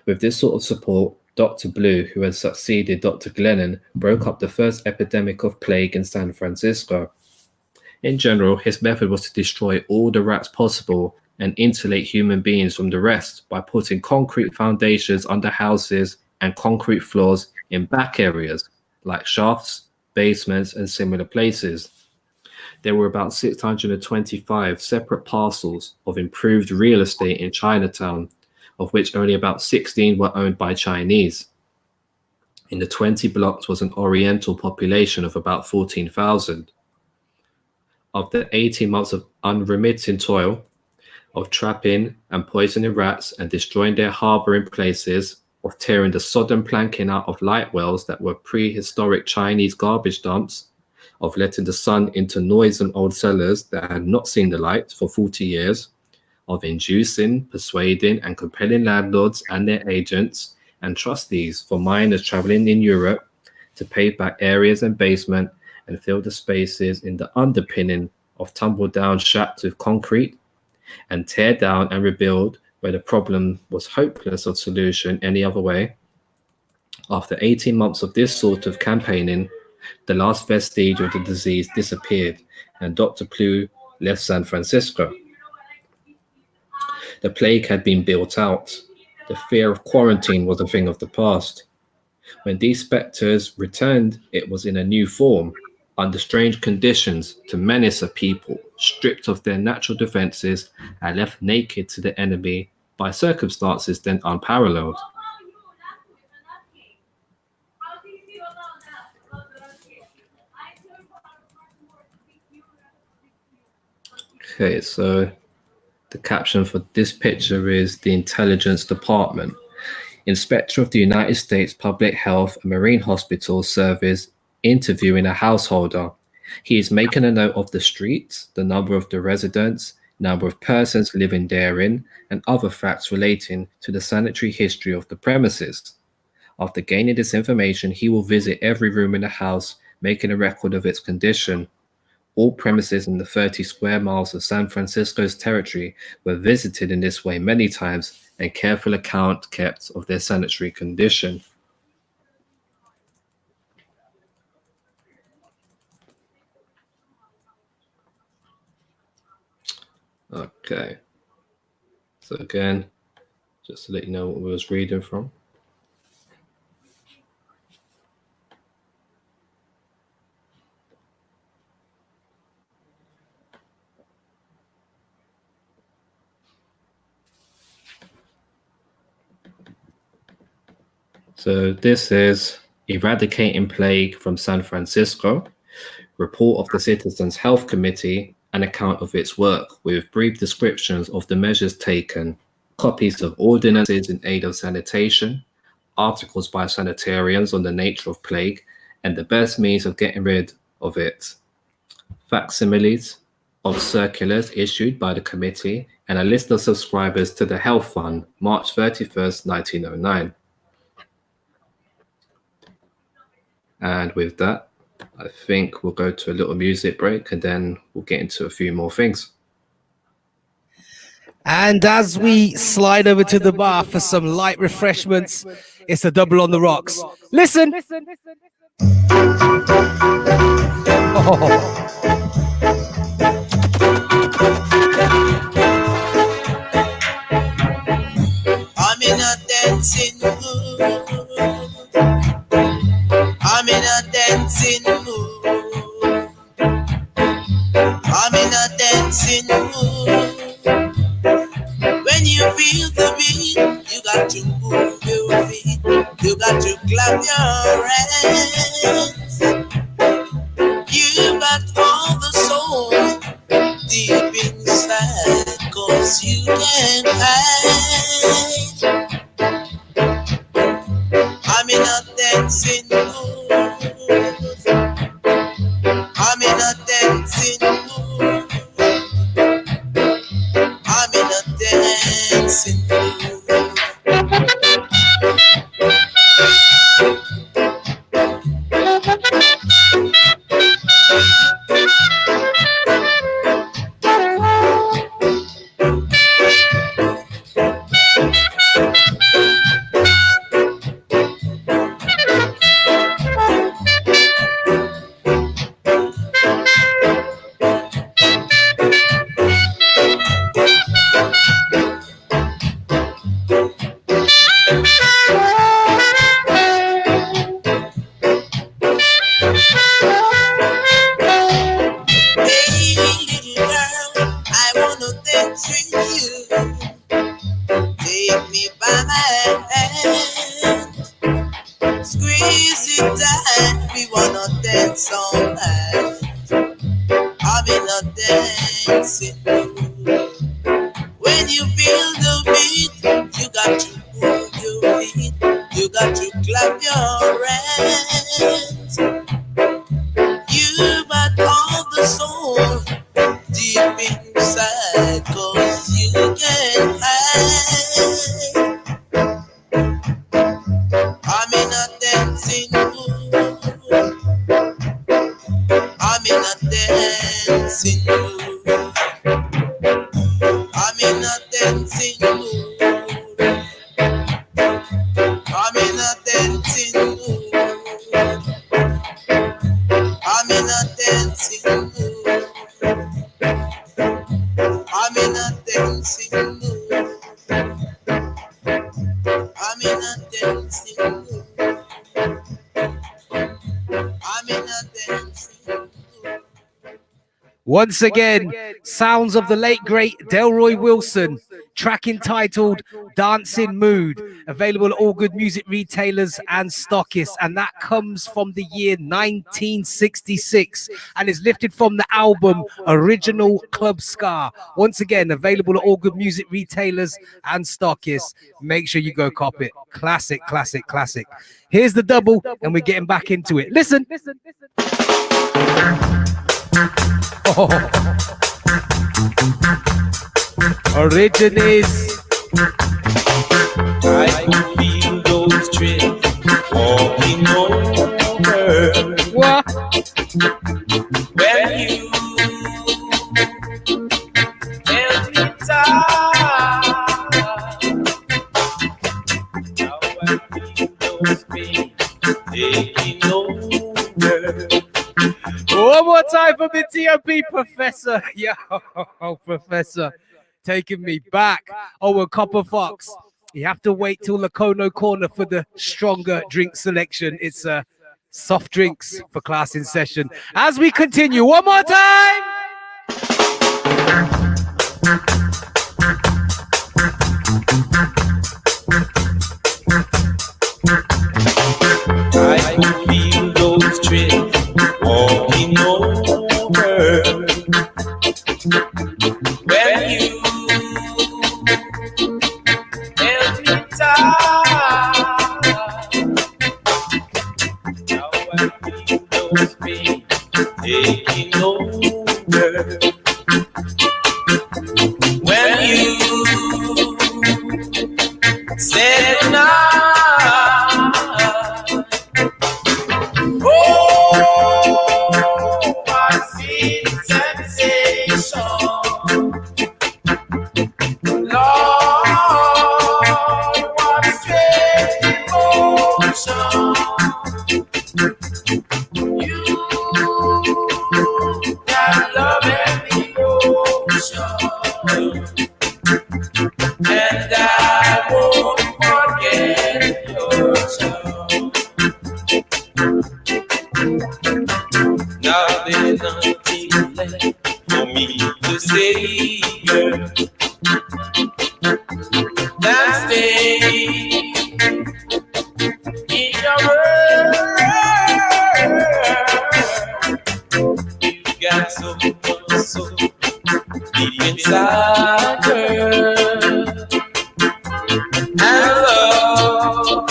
With this sort of support, Dr. Blue, who had succeeded Dr. Glennon, broke up the first epidemic of plague in San Francisco. In general, his method was to destroy all the rats possible and insulate human beings from the rest by putting concrete foundations under houses and concrete floors in back areas, like shafts, basements, and similar places. There were about 625 separate parcels of improved real estate in Chinatown, of which only about 16 were owned by Chinese. In the 20 blocks was an Oriental population of about 14,000. After 18 months of unremitting toil, of trapping and poisoning rats and destroying their harboring places, of tearing the sodden planking out of light wells that were prehistoric Chinese garbage dumps, of letting the sun into noisome old cellars that had not seen the light for 40 years, of inducing, persuading, and compelling landlords and their agents and trustees for miners traveling in Europe to pave back areas and basement and fill the spaces in the underpinning of tumble-down shacks with concrete, and tear down and rebuild where the problem was hopeless of solution any other way. After 18 months of this sort of campaigning, the last vestige of the disease disappeared and Dr. Blue left San Francisco. The plague had been built out. The fear of quarantine was a thing of the past. When these spectres returned, it was in a new form, under strange conditions, to menace a people stripped of their natural defenses and left naked to the enemy by circumstances then unparalleled. Okay, so the caption for this picture is the Intelligence Department. Inspector of the United States Public Health and Marine Hospital Service interviewing a householder. He is making a note of the streets, the number of the residents, number of persons living therein, and other facts relating to the sanitary history of the premises. After gaining this information, he will visit every room in the house, making a record of its condition. All premises in the 30 square miles of San Francisco's territory were visited in this way many times, and careful account kept of their sanitary condition. Okay, so again, just to let you know what we was reading from. So this is Eradicating Plague from San Francisco, report of the Citizens Health Committee, an account of its work with brief descriptions of the measures taken, copies of ordinances in aid of sanitation, articles by sanitarians on the nature of plague and the best means of getting rid of it, facsimiles of circulars issued by the committee, and a list of subscribers to the Health Fund, March 31st, 1909. And with that, I think we'll go to a little music break and then we'll get into a few more things. And as we slide over to the bar for some light refreshments, it's a double on the rocks. Listen. Oh. I'm in a dancing mood. I'm in a dancing mood. I'm in a dancing mood. When you feel the beat, you got to move your feet. You got to clap your hands. You got all the soul deep inside, 'cause you can't hide. I'm in a dancing mood. I'm in a dancing mood. I'm in a dancing mood. Once again, sounds of the late great Delroy Wilson, track entitled Dancing Mood, available at all good music retailers and stockists, and that comes from the year 1966 and is lifted from the album Original Club Ska. Once again, available at all good music retailers and stockists. Make sure you go cop it. Classic, classic, classic. Here's the double, and we're getting back into it. Listen. Oh. Originates. I can feel those trips walking over. What? When you held me tight, now I feel those pains taking over. One more time for the TOP, Professor. Yo, Professor, taking me back. Oh, and Copper Fox, you have to wait till Lacono Corner for the stronger drink selection. It's soft drinks for class in session. As we continue, one more time. I can feel those trips walking over. When you held me tight, now I feel those pains taking over. When you said goodnight, oh, I see sensation. Lord, what strange emotion. You got love and devotion, and I won't forget your charm. Now there's nothing left for me to say, girl, that stay in your world. You got so much so deep inside, girl, and love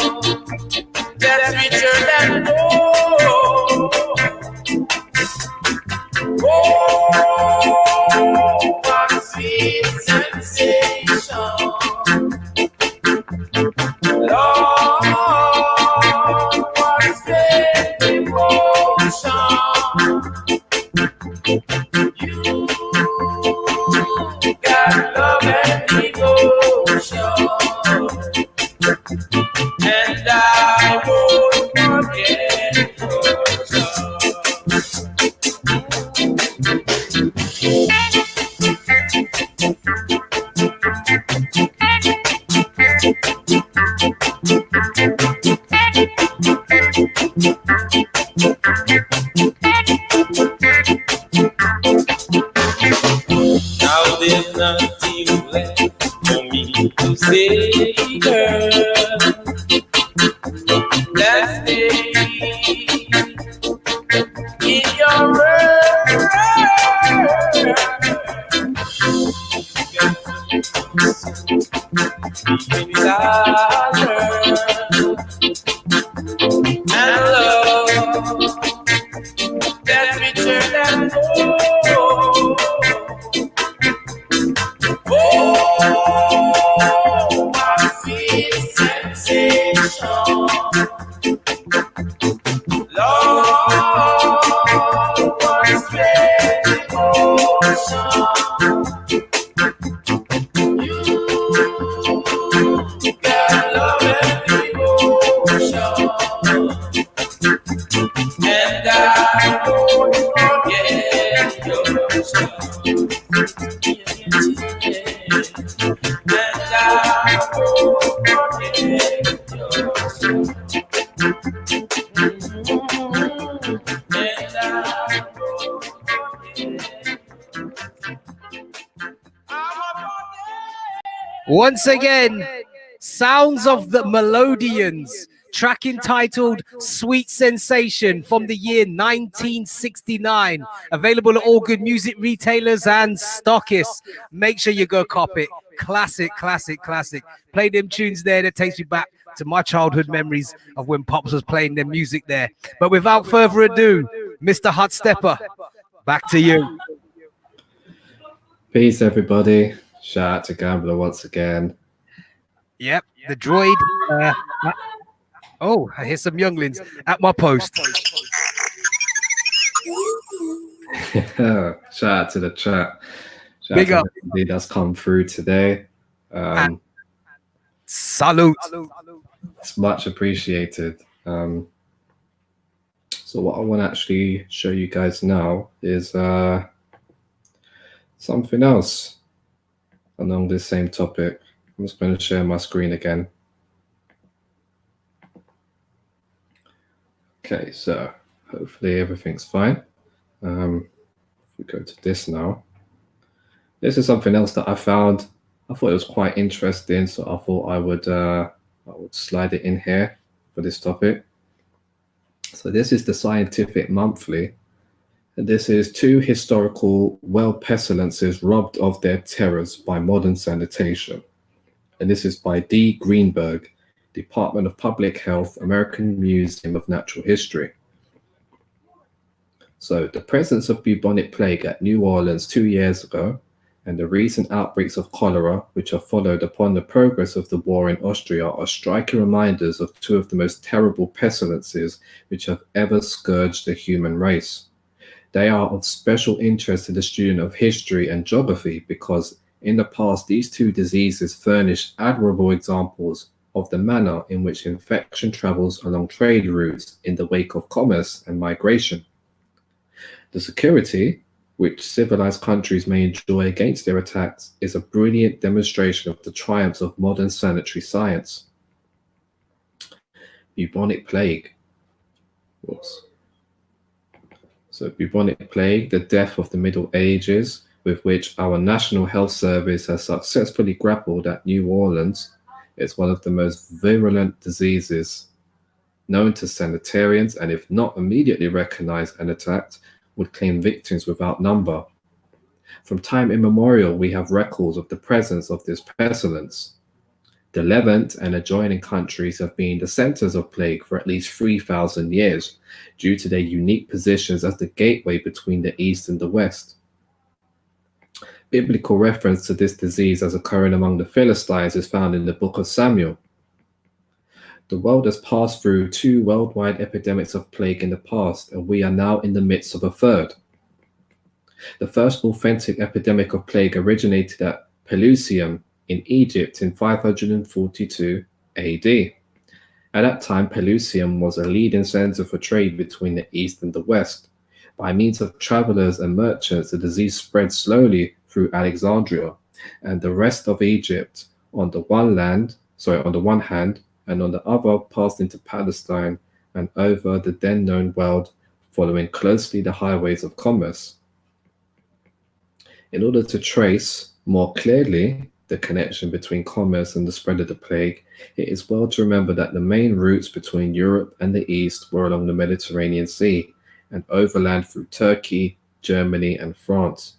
that's richer than gold. Oh, what sweet sensation, Lord, what great devotion. You got love and devotion, and I won't forget your love. Now there's nothing left for me to say, girl. Let's stay in your world. Inside her and love that's richer than gold. Oh, my sweet sensation, Lord, what great devotion. You got love and devotion, and I won't forget your love. And I won't forget your love. And I won't forget. Once again, sounds of the Melodians, track entitled Sweet Sensation from the year 1969. Available at all good music retailers and stockists. Make sure you go cop it. Classic, classic, classic. Play them tunes there that takes me back to my childhood memories of when Pops was playing their music there. But without further ado, Mr. Hot Stepper, back to you. Peace, everybody. Shout out to Gambler once again. Yep, the droid. Oh, I hear some younglings at my post. Shout out to the chat. Shout Big out up. to everybody that's come through today. Salute. It's much appreciated. So what I want to actually show you guys now is something else along this same topic. I'm just going to share my screen again. Okay, so hopefully everything's fine. If we go to this now, this is something else that I found. I thought it was quite interesting, so I thought I would slide it in here for this topic. So this is the Scientific Monthly, and this is 2 historical well pestilences robbed of their terrors by modern sanitation. And this is by D. Greenberg, Department of Public Health, American Museum of Natural History. So the presence of bubonic plague at New Orleans 2 years ago, and the recent outbreaks of cholera, which have followed upon the progress of the war in Austria, are striking reminders of 2 of the most terrible pestilences which have ever scourged the human race. They are of special interest to the student of history and geography because in the past these 2 diseases furnish admirable examples of the manner in which infection travels along trade routes in the wake of commerce and migration. The security which civilized countries may enjoy against their attacks is a brilliant demonstration of the triumphs of modern sanitary science. Bubonic plague. Whoops. So bubonic plague, the death of the Middle Ages, with which our National Health Service has successfully grappled at New Orleans, is one of the most virulent diseases known to sanitarians, and if not immediately recognized and attacked, would claim victims without number. From time immemorial, we have records of the presence of this pestilence. The Levant and adjoining countries have been the centers of plague for at least 3,000 years, due to their unique positions as the gateway between the East and the West. Biblical reference to this disease as occurring among the Philistines is found in the book of Samuel. The world has passed through 2 worldwide epidemics of plague in the past, and we are now in the midst of a third. The first authentic epidemic of plague originated at Pelusium in Egypt in 542 AD. At that time, Pelusium was a leading center for trade between the East and the West. By means of travelers and merchants, the disease spread slowly through Alexandria and the rest of Egypt on the one hand, and on the other passed into Palestine and over the then known world, following closely the highways of commerce. In order to trace more clearly the connection between commerce and the spread of the plague, it is well to remember that the main routes between Europe and the East were along the Mediterranean Sea and overland through Turkey, Germany, and France.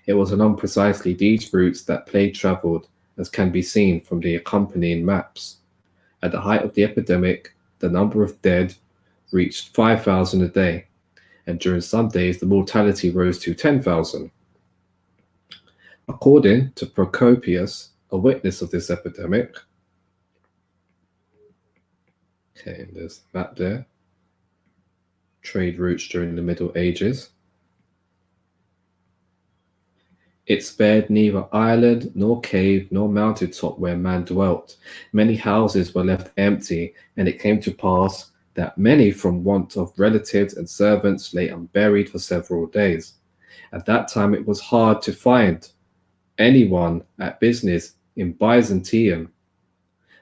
It was along precisely these routes that plague traveled, as can be seen from the accompanying maps. At the height of the epidemic, the number of dead reached 5,000 a day, and during some days the mortality rose to 10,000. According to Procopius, a witness of this epidemic, okay, there's that there, trade routes during the Middle Ages. It spared neither island, nor cave, nor mountaintop where man dwelt. Many houses were left empty, and it came to pass that many from want of relatives and servants lay unburied for several days. At that time it was hard to find anyone at business in Byzantium.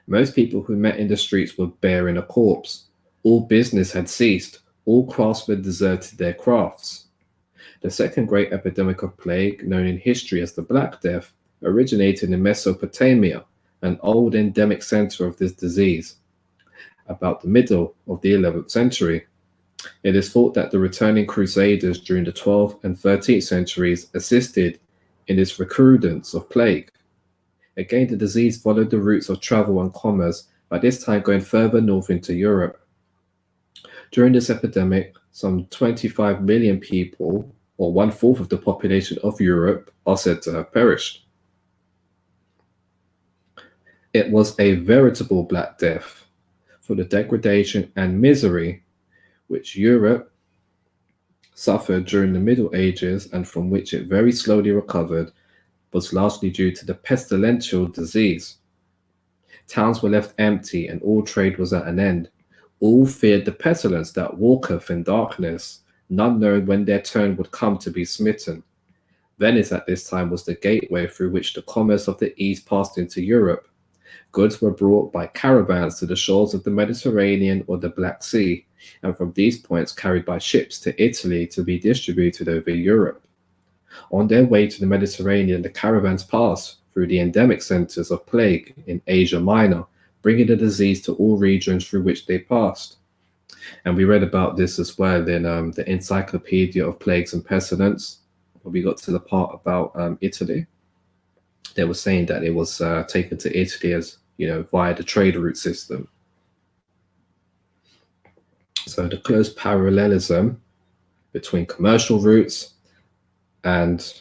Most people who met in the streets were bearing a corpse. All business had ceased. All craftsmen deserted their crafts. The second great epidemic of plague, known in history as the Black Death, originated in Mesopotamia, an old endemic center of this disease, about the middle of the 11th century. It is thought that the returning crusaders during the 12th and 13th centuries assisted in its recrudescence of plague. Again, the disease followed the routes of travel and commerce, by this time going further north into Europe. During this epidemic, some 25 million people, or 1/4 of the population of Europe, are said to have perished. It was a veritable Black Death, for the degradation and misery which Europe suffered during the Middle Ages, and from which it very slowly recovered, was largely due to the pestilential disease. Towns were left empty, and all trade was at an end. All feared the pestilence that walketh in darkness, none knowing when their turn would come to be smitten. Venice at this time was the gateway through which the commerce of the East passed into Europe. Goods were brought by caravans to the shores of the Mediterranean or the Black Sea, and from these points carried by ships to Italy to be distributed over Europe. On their way to the Mediterranean, the caravans passed through the endemic centers of plague in Asia Minor, bringing the disease to all regions through which they passed. And we read about this as well in the Encyclopedia of Plagues and Pestilence, when we got to the part about Italy. They were saying that it was taken to Italy as, via the trade route system. So the close parallelism between commercial routes and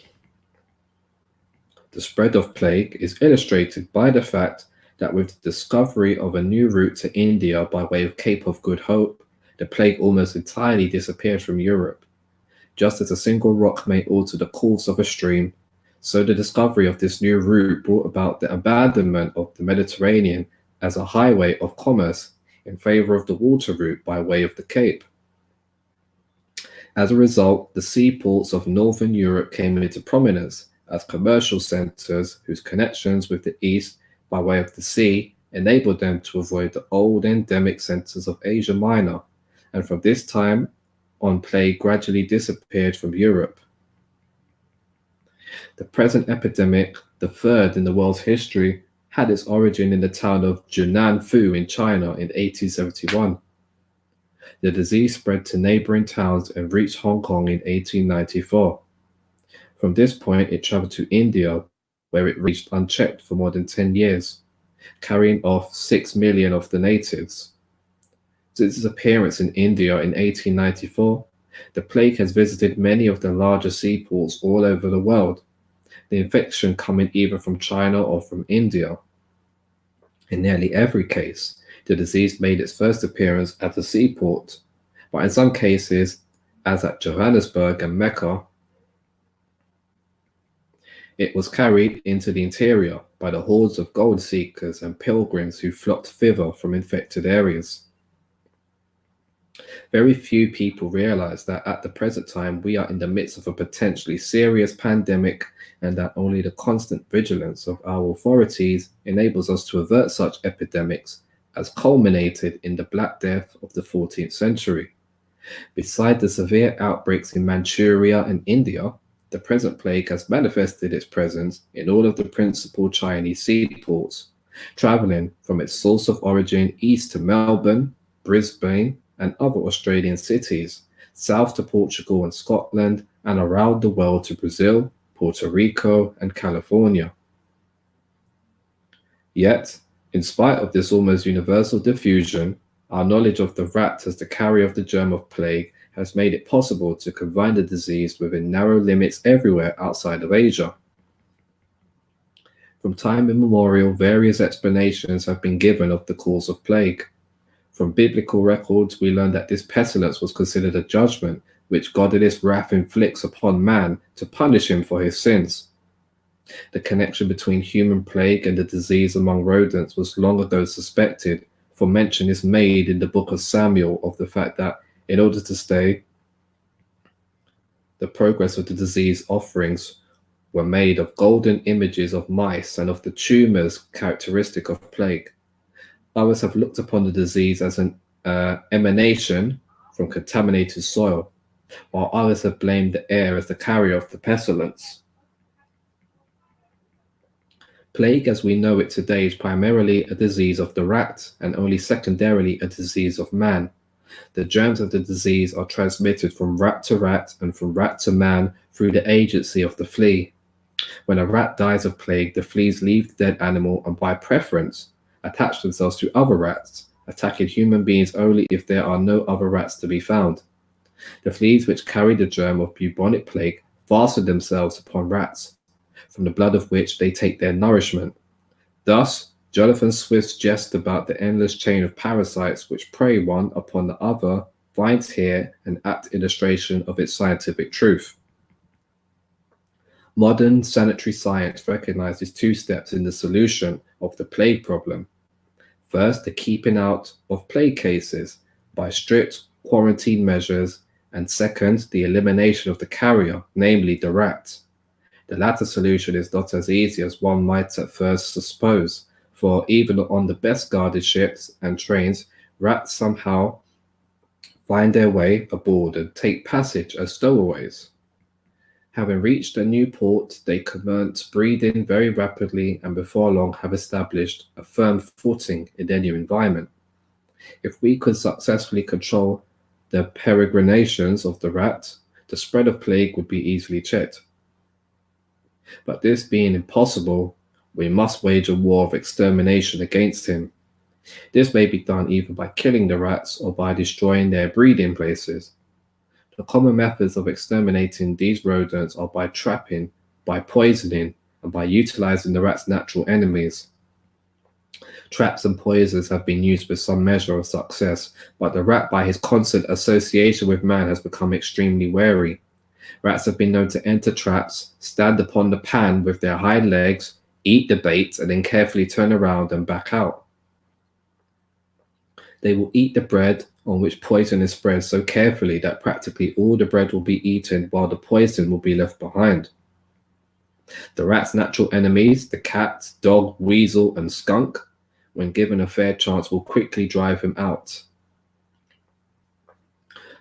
the spread of plague is illustrated by the fact that with the discovery of a new route to India by way of Cape of Good Hope, the plague almost entirely disappeared from Europe. Just as a single rock may alter the course of a stream, so the discovery of this new route brought about the abandonment of the Mediterranean as a highway of commerce in favor of the water route by way of the Cape. As a result, the seaports of Northern Europe came into prominence as commercial centers whose connections with the East by way of the sea enabled them to avoid the old endemic centers of Asia Minor, and from this time on plague gradually disappeared from Europe. The present epidemic, the third in the world's history, had its origin in the town of Jinnanfu in China in 1871. The disease spread to neighboring towns and reached Hong Kong in 1894. From this point, it traveled to India, where it reached unchecked for more than 10 years, carrying off 6 million of the natives. Since its appearance in India in 1894, the plague has visited many of the larger seaports all over the world, the infection coming either from China or from India. In nearly every case, the disease made its first appearance at a seaport, but in some cases, as at Johannesburg and Mecca, it was carried into the interior by the hordes of gold seekers and pilgrims who flocked thither from infected areas. Very few people realize that at the present time we are in the midst of a potentially serious pandemic, and that only the constant vigilance of our authorities enables us to avert such epidemics, as culminated in the Black Death of the 14th century. Beside the severe outbreaks in Manchuria and India, the present plague has manifested its presence in all of the principal Chinese seaports, traveling from its source of origin east to Melbourne, Brisbane, and other Australian cities, south to Portugal and Scotland, and around the world to Brazil, Puerto Rico, and California. Yet, in spite of this almost universal diffusion, our knowledge of the rat as the carrier of the germ of plague has made it possible to confine the disease within narrow limits everywhere outside of Asia. From time immemorial, various explanations have been given of the cause of plague. From biblical records, we learn that this pestilence was considered a judgment which God in his wrath inflicts upon man to punish him for his sins. The connection between human plague and the disease among rodents was long ago suspected, for mention is made in the book of Samuel of the fact that in order to stay the progress of the disease, offerings were made of golden images of mice and of the tumors characteristic of plague. Others have looked upon the disease as an emanation from contaminated soil, while others have blamed the air as the carrier of the pestilence. Plague as we know it today is primarily a disease of the rat and only secondarily a disease of man. The germs of the disease are transmitted from rat to rat and from rat to man through the agency of the flea. When a rat dies of plague, the fleas leave the dead animal and by preference attach themselves to other rats, attacking human beings only if there are no other rats to be found. The fleas which carry the germ of bubonic plague fasten themselves upon rats, from the blood of which they take their nourishment. Thus, Jonathan Swift's jest about the endless chain of parasites which prey one upon the other finds here an apt illustration of its scientific truth. Modern sanitary science recognizes two steps in the solution of the plague problem. First, the keeping out of plague cases by strict quarantine measures, and second, the elimination of the carrier, namely the rat. The latter solution is not as easy as one might at first suppose, for even on the best guarded ships and trains, rats somehow find their way aboard and take passage as stowaways. Having reached a new port, they commence breeding very rapidly and before long have established a firm footing in their new environment. If we could successfully control the peregrinations of the rat, the spread of plague would be easily checked. But this being impossible, we must wage a war of extermination against him. This may be done either by killing the rats or by destroying their breeding places. The common methods of exterminating these rodents are by trapping, by poisoning, and by utilizing the rat's natural enemies. Traps and poisons have been used with some measure of success, but the rat, by his constant association with man, has become extremely wary. Rats have been known to enter traps, stand upon the pan with their hind legs, eat the bait, and then carefully turn around and back out. They will eat the bread on which poison is spread so carefully that practically all the bread will be eaten while the poison will be left behind. The rat's natural enemies, the cat, dog, weasel, and skunk, when given a fair chance, will quickly drive him out.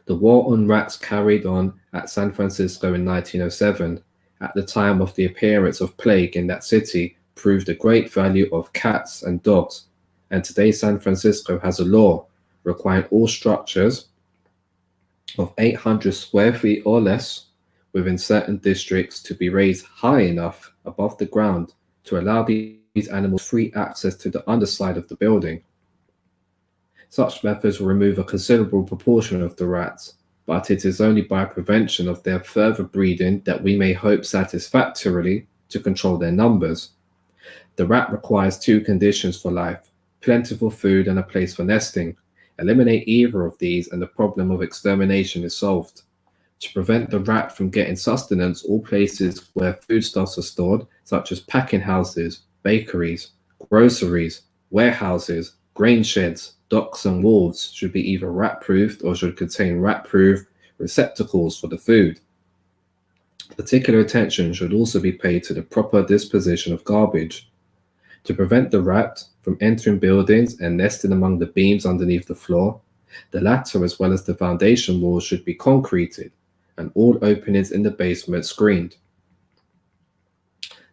The war on rats carried on at San Francisco in 1907 at the time of the appearance of plague in that city proved the great value of cats and dogs, and today San Francisco has a law requiring all structures of 800 square feet or less within certain districts to be raised high enough above the ground to allow these animals free access to the underside of the building. Such methods will remove a considerable proportion of the rats, but it is only by prevention of their further breeding that we may hope satisfactorily to control their numbers. The rat requires two conditions for life: plentiful food and a place for nesting. Eliminate either of these and the problem of extermination is solved. To prevent the rat from getting sustenance, all places where foodstuffs are stored, such as packing houses, bakeries, groceries, warehouses, grain sheds, docks and wharves, should be either rat-proofed or should contain rat-proof receptacles for the food. Particular attention should also be paid to the proper disposition of garbage. To prevent the rat from entering buildings and nesting among the beams underneath the floor, the latter as well as the foundation walls should be concreted and all openings in the basement screened.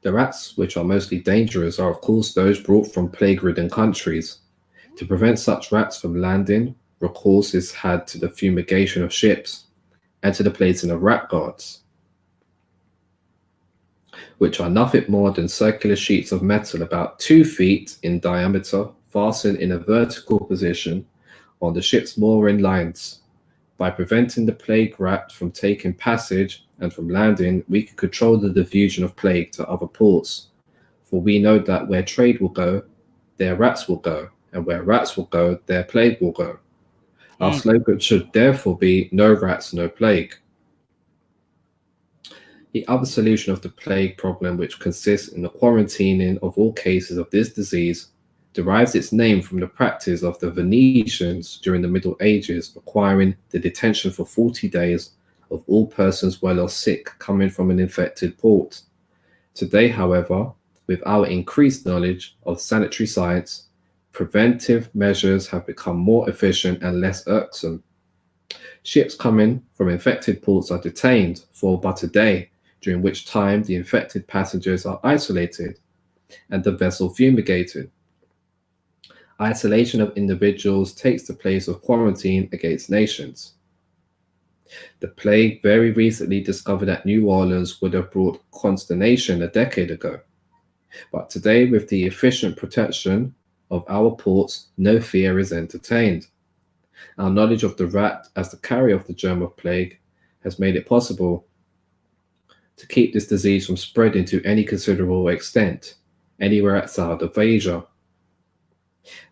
The rats, which are mostly dangerous, are of course those brought from plague-ridden countries. To prevent such rats from landing, recourse is had to the fumigation of ships and to the placing of rat guards, which are nothing more than circular sheets of metal about 2 feet in diameter, fastened in a vertical position on the ship's mooring lines. By preventing the plague rat from taking passage and from landing, we can control the diffusion of plague to other ports. For we know that where trade will go, there rats will go, and where rats will go, there plague will go. Our slogan should therefore be no rats, no plague. The other solution of the plague problem, which consists in the quarantining of all cases of this disease, derives its name from the practice of the Venetians during the Middle Ages, requiring the detention for 40 days of all persons well or sick coming from an infected port. Today, however, with our increased knowledge of sanitary science, preventive measures have become more efficient and less irksome. Ships coming from infected ports are detained for but a day, during which time the infected passengers are isolated and the vessel fumigated. Isolation of individuals takes the place of quarantine against nations. The plague very recently discovered at New Orleans would have brought consternation a decade ago. But today, with the efficient protection of our ports, no fear is entertained. Our knowledge of the rat as the carrier of the germ of plague has made it possible to keep this disease from spreading to any considerable extent anywhere outside of Asia.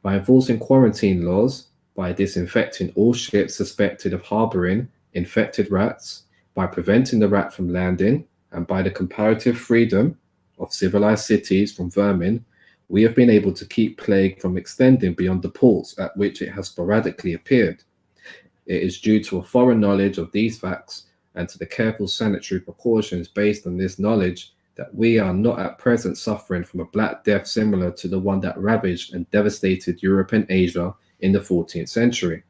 By enforcing quarantine laws, by disinfecting all ships suspected of harboring infected rats, by preventing the rat from landing, and by the comparative freedom of civilized cities from vermin, we have been able to keep plague from extending beyond the ports at which it has sporadically appeared. It is due to a thorough knowledge of these facts and to the careful sanitary precautions based on this knowledge that we are not at present suffering from a Black Death similar to the one that ravaged and devastated Europe and Asia in the 14th century.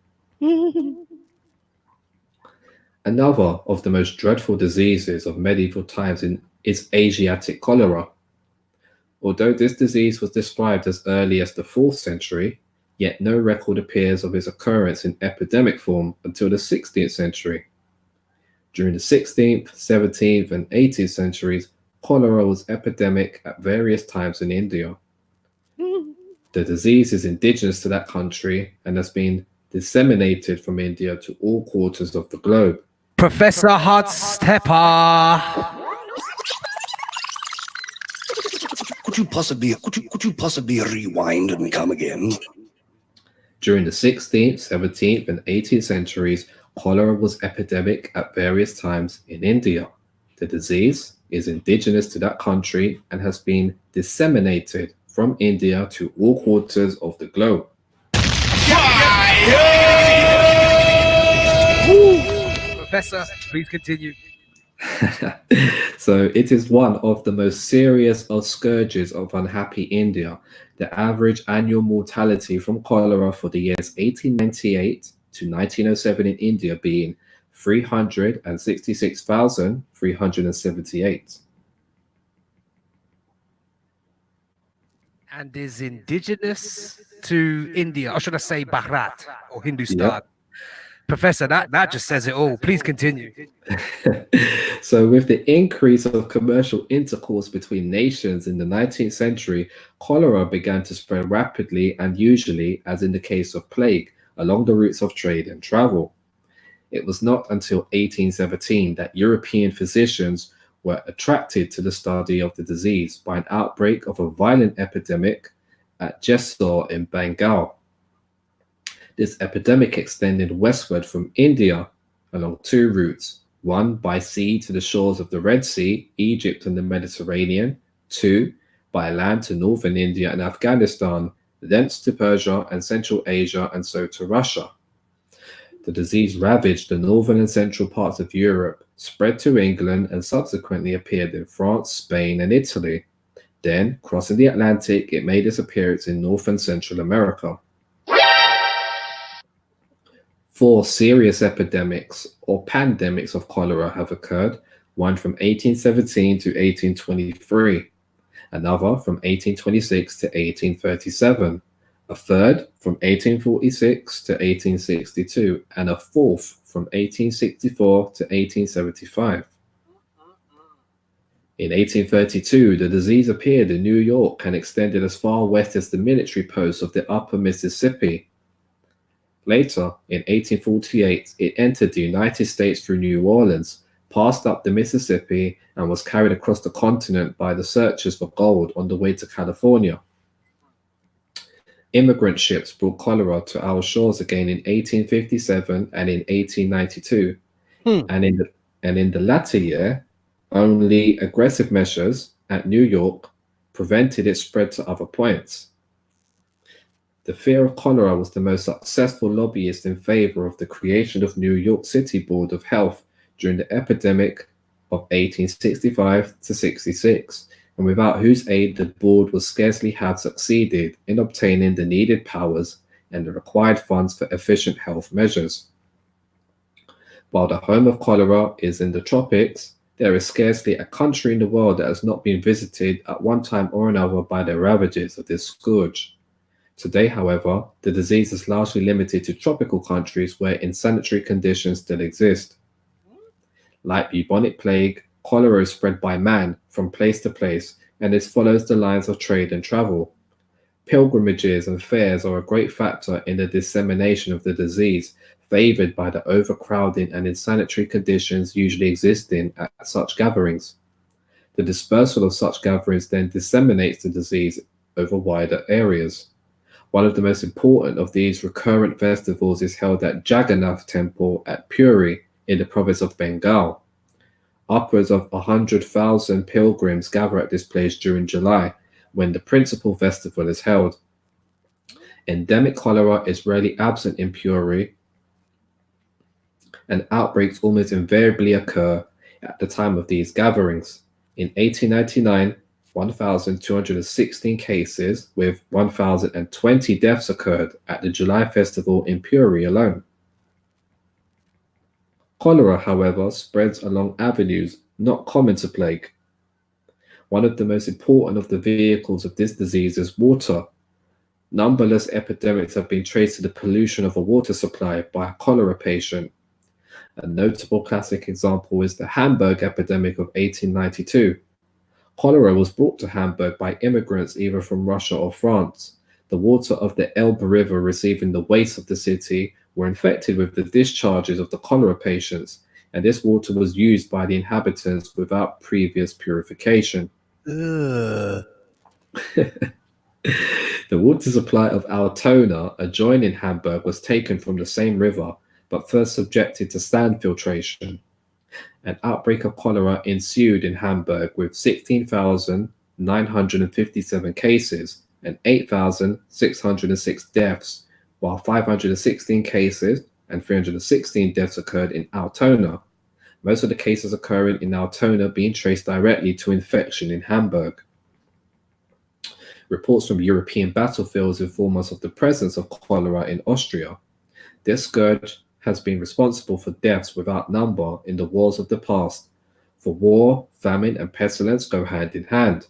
Another of the most dreadful diseases of medieval times is Asiatic cholera. Although this disease was described as early as the 4th century, yet no record appears of its occurrence in epidemic form until the 16th century. During the 16th, 17th, and 18th centuries, cholera was epidemic at various times in India. The disease is indigenous to that country and has been disseminated from India to all quarters of the globe. Professor Hotstepper. Could you possibly rewind and come again? During the 16th, 17th, and 18th centuries, cholera was epidemic at various times in India. The disease is indigenous to that country and has been disseminated from India to all quarters of the globe. Professor, please continue. So it is one of the most serious of scourges of unhappy India. The average annual mortality from cholera for the years 1898 to 1907 in India being 366,378. and is indigenous to India, or should I say Bharat or Hindustan? Yep. Professor, that just says it all. Please continue. So, with the increase of commercial intercourse between nations in the 19th century, cholera began to spread rapidly and usually, as in the case of plague, along the routes of trade and travel. It was not until 1817 that European physicians were attracted to the study of the disease by an outbreak of a violent epidemic at Jessore in Bengal. This epidemic extended westward from India along two routes, one by sea to the shores of the Red Sea, Egypt and the Mediterranean, two by land to northern India and Afghanistan, thence to Persia and Central Asia and so to Russia. The disease ravaged the northern and central parts of Europe, spread to England and subsequently appeared in France, Spain and Italy. Then, crossing the Atlantic, it made its appearance in North and Central America. 4 serious epidemics or pandemics of cholera have occurred, one from 1817 to 1823, another from 1826 to 1837, a third from 1846 to 1862, and a fourth from 1864 to 1875. In 1832, the disease appeared in New York and extended as far west as the military posts of the upper Mississippi. Later, in 1848, it entered the United States through New Orleans, passed up the Mississippi, and was carried across the continent by the searchers for gold on the way to California. Immigrant ships brought cholera to our shores again in 1857 and in 1892, and in the latter year, only aggressive measures at New York prevented its spread to other points. The fear of cholera was the most successful lobbyist in favor of the creation of New York City Board of Health during the epidemic of 1865 to 66, and without whose aid the board would scarcely have succeeded in obtaining the needed powers and the required funds for efficient health measures. While the home of cholera is in the tropics, there is scarcely a country in the world that has not been visited at one time or another by the ravages of this scourge. Today, however, the disease is largely limited to tropical countries where insanitary conditions still exist. Like bubonic plague, cholera is spread by man from place to place, and this follows the lines of trade and travel. Pilgrimages and fairs are a great factor in the dissemination of the disease, favored by the overcrowding and insanitary conditions usually existing at such gatherings. The dispersal of such gatherings then disseminates the disease over wider areas. One of the most important of these recurrent festivals is held at Jagannath Temple at Puri in the province of Bengal. Upwards of 100,000 pilgrims gather at this place during July, when the principal festival is held. Endemic cholera is rarely absent in Puri, and outbreaks almost invariably occur at the time of these gatherings. In 1899, 1,216 cases with 1,020 deaths occurred at the July festival in Puri alone. Cholera, however, spreads along avenues not common to plague. One of the most important of the vehicles of this disease is water. Numberless epidemics have been traced to the pollution of a water supply by a cholera patient. A notable classic example is the Hamburg epidemic of 1892. Cholera was brought to Hamburg by immigrants either from Russia or France. The water of the Elbe River receiving the waste of the city were infected with the discharges of the cholera patients, and this water was used by the inhabitants without previous purification. The water supply of Altona, adjoining Hamburg, was taken from the same river, but first subjected to sand filtration. An outbreak of cholera ensued in Hamburg with 16,957 cases and 8,606 deaths, while 516 cases and 316 deaths occurred in Altona. Most of the cases occurring in Altona being traced directly to infection in Hamburg. Reports from European battlefields inform us of the presence of cholera in Austria. This scourge has been responsible for deaths without number in the wars of the past. For war, famine, and pestilence go hand in hand.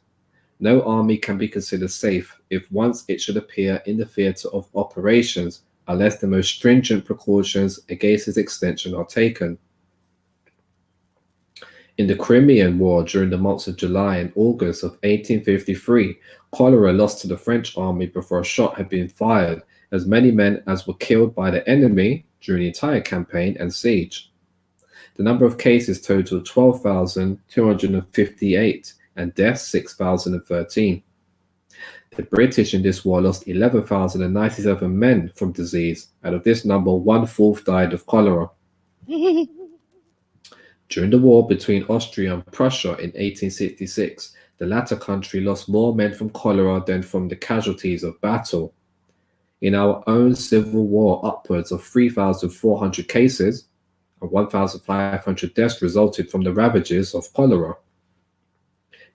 No army can be considered safe if once it should appear in the theatre of operations unless the most stringent precautions against its extension are taken. In the Crimean War during the months of July and August of 1853, cholera lost to the French army before a shot had been fired, as many men as were killed by the enemy during the entire campaign and siege. The number of cases totaled 12,258 and deaths 6,013. The British in this war lost 11,097 men from disease, and of this number, 1/4 died of cholera. During the war between Austria and Prussia in 1866, the latter country lost more men from cholera than from the casualties of battle. In our own civil war, upwards of 3,400 cases and 1,500 deaths resulted from the ravages of cholera.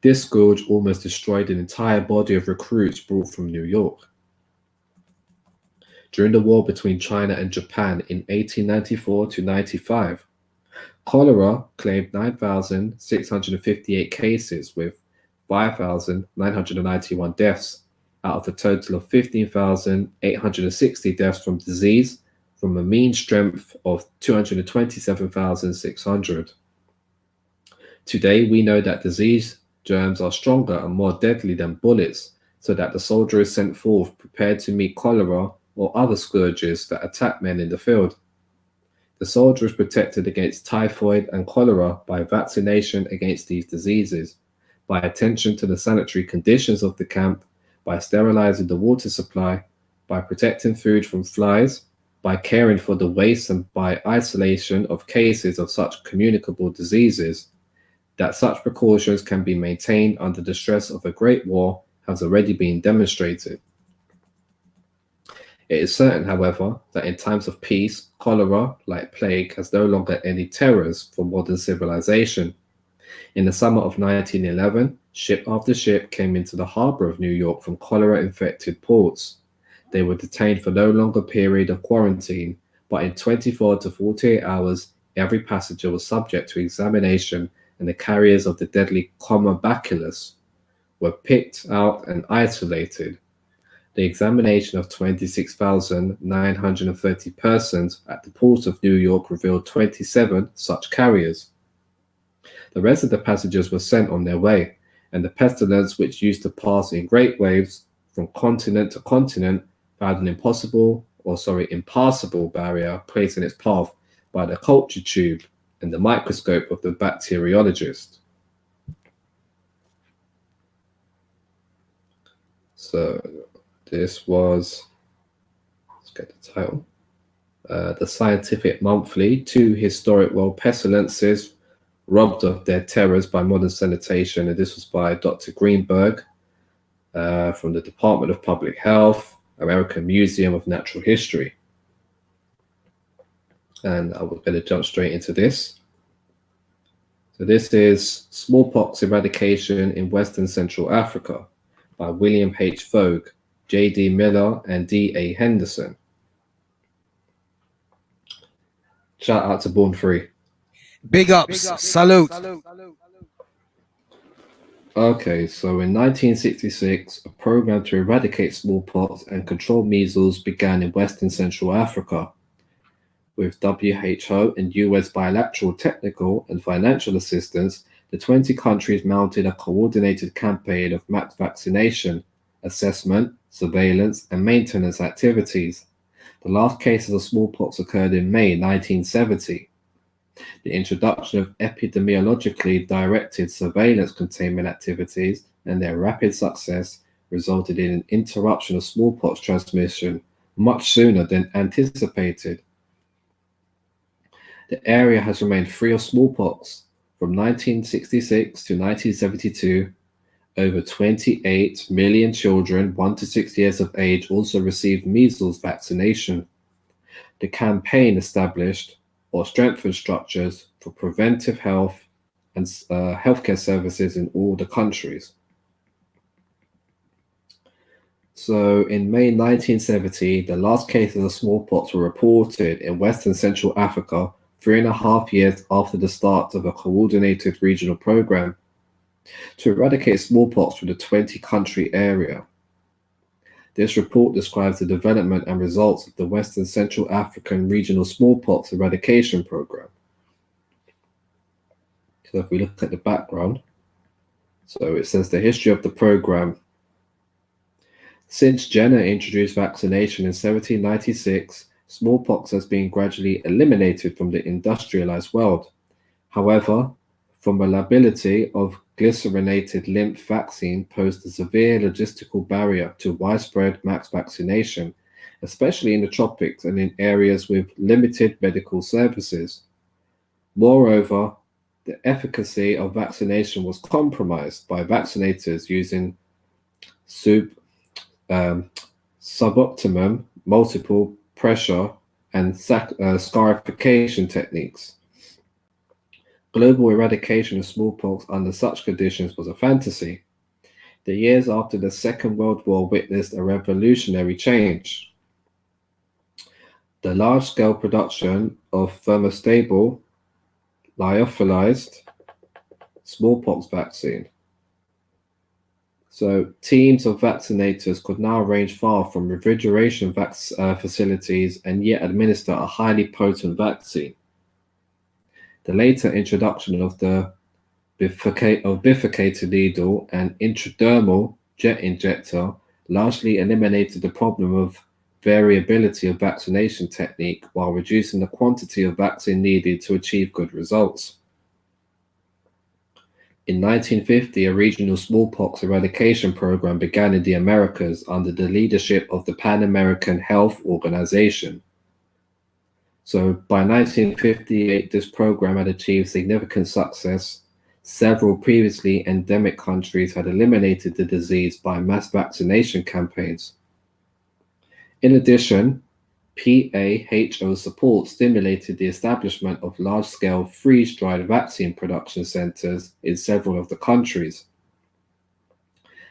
This scourge almost destroyed an entire body of recruits brought from New York. During the war between China and Japan in 1894 to 95, cholera claimed 9,658 cases with 5,991 deaths out of the total of 15,860 deaths from disease, from a mean strength of 227,600. Today, we know that disease germs are stronger and more deadly than bullets, so that the soldier is sent forth prepared to meet cholera or other scourges that attack men in the field. The soldier is protected against typhoid and cholera by vaccination against these diseases, by attention to the sanitary conditions of the camp, by sterilizing the water supply, by protecting food from flies, by caring for the waste, and by isolation of cases of such communicable diseases. That such precautions can be maintained under the stress of a great war has already been demonstrated. It is certain, however, that in times of peace, cholera, like plague, has no longer any terrors for modern civilization. In the summer of 1911, ship after ship came into the harbor of New York from cholera-infected ports. They were detained for no longer period of quarantine, but in 24 to 48 hours, every passenger was subject to examination, and the carriers of the deadly Bacillus were picked out and isolated. The examination of 26,930 persons at the port of New York revealed 27 such carriers. The rest of the passengers were sent on their way, and the pestilence, which used to pass in great waves from continent to continent, found an impassable barrier placed in its path by the culture tube and the microscope of the bacteriologist. So this was, let's get the title, the Scientific Monthly, 2 Historic World Pestilences Robbed of Their Terrors by Modern Sanitation, and this was by Dr. Greenberg from the Department of Public Health, American Museum of Natural History. And I was going to jump straight into this. So this is Smallpox Eradication in Western Central Africa by William H. Fogg, J.D. Miller, and D.A. Henderson. Shout out to Born Free. Big ups, salute. Okay, so in 1966, a program to eradicate smallpox and control measles began in Western Central Africa. With WHO and US bilateral technical and financial assistance, the 20 countries mounted a coordinated campaign of mass vaccination, assessment, surveillance, and maintenance activities. The last cases of smallpox occurred in May 1970. The introduction of epidemiologically directed surveillance containment activities and their rapid success resulted in an interruption of smallpox transmission much sooner than anticipated. The area has remained free of smallpox from 1966 to 1972. Over 28 million children 1 to 6 years of age also received measles vaccination. The campaign established or strengthened structures for preventive health and healthcare services in all the countries. So in May 1970, the last cases of smallpox were reported in Western Central Africa 3.5 years after the start of a coordinated regional program. to eradicate smallpox from the 20-country area. This report describes the development and results of the Western Central African Regional Smallpox Eradication Program. So if we look at the background, so it says the history of the program. Since Jenner introduced vaccination in 1796, smallpox has been gradually eliminated from the industrialized world. However, formulability of glycerinated lymph vaccine posed a severe logistical barrier to widespread mass vaccination, especially in the tropics and in areas with limited medical services. Moreover, the efficacy of vaccination was compromised by vaccinators using suboptimum multiple pressure and scarification techniques. Global eradication of smallpox under such conditions was a fantasy. The years after the Second World War witnessed a revolutionary change. The large-scale production of thermostable, lyophilized smallpox vaccine. So teams of vaccinators could now range far from refrigeration facilities and yet administer a highly potent vaccine. The later introduction of the bifurcated needle and intradermal jet injector largely eliminated the problem of variability of vaccination technique while reducing the quantity of vaccine needed to achieve good results. In 1950, a regional smallpox eradication program began in the Americas under the leadership of the Pan American Health Organization. So by 1958, this program had achieved significant success. Several previously endemic countries had eliminated the disease by mass vaccination campaigns. In addition, PAHO support stimulated the establishment of large-scale freeze-dried vaccine production centers in several of the countries.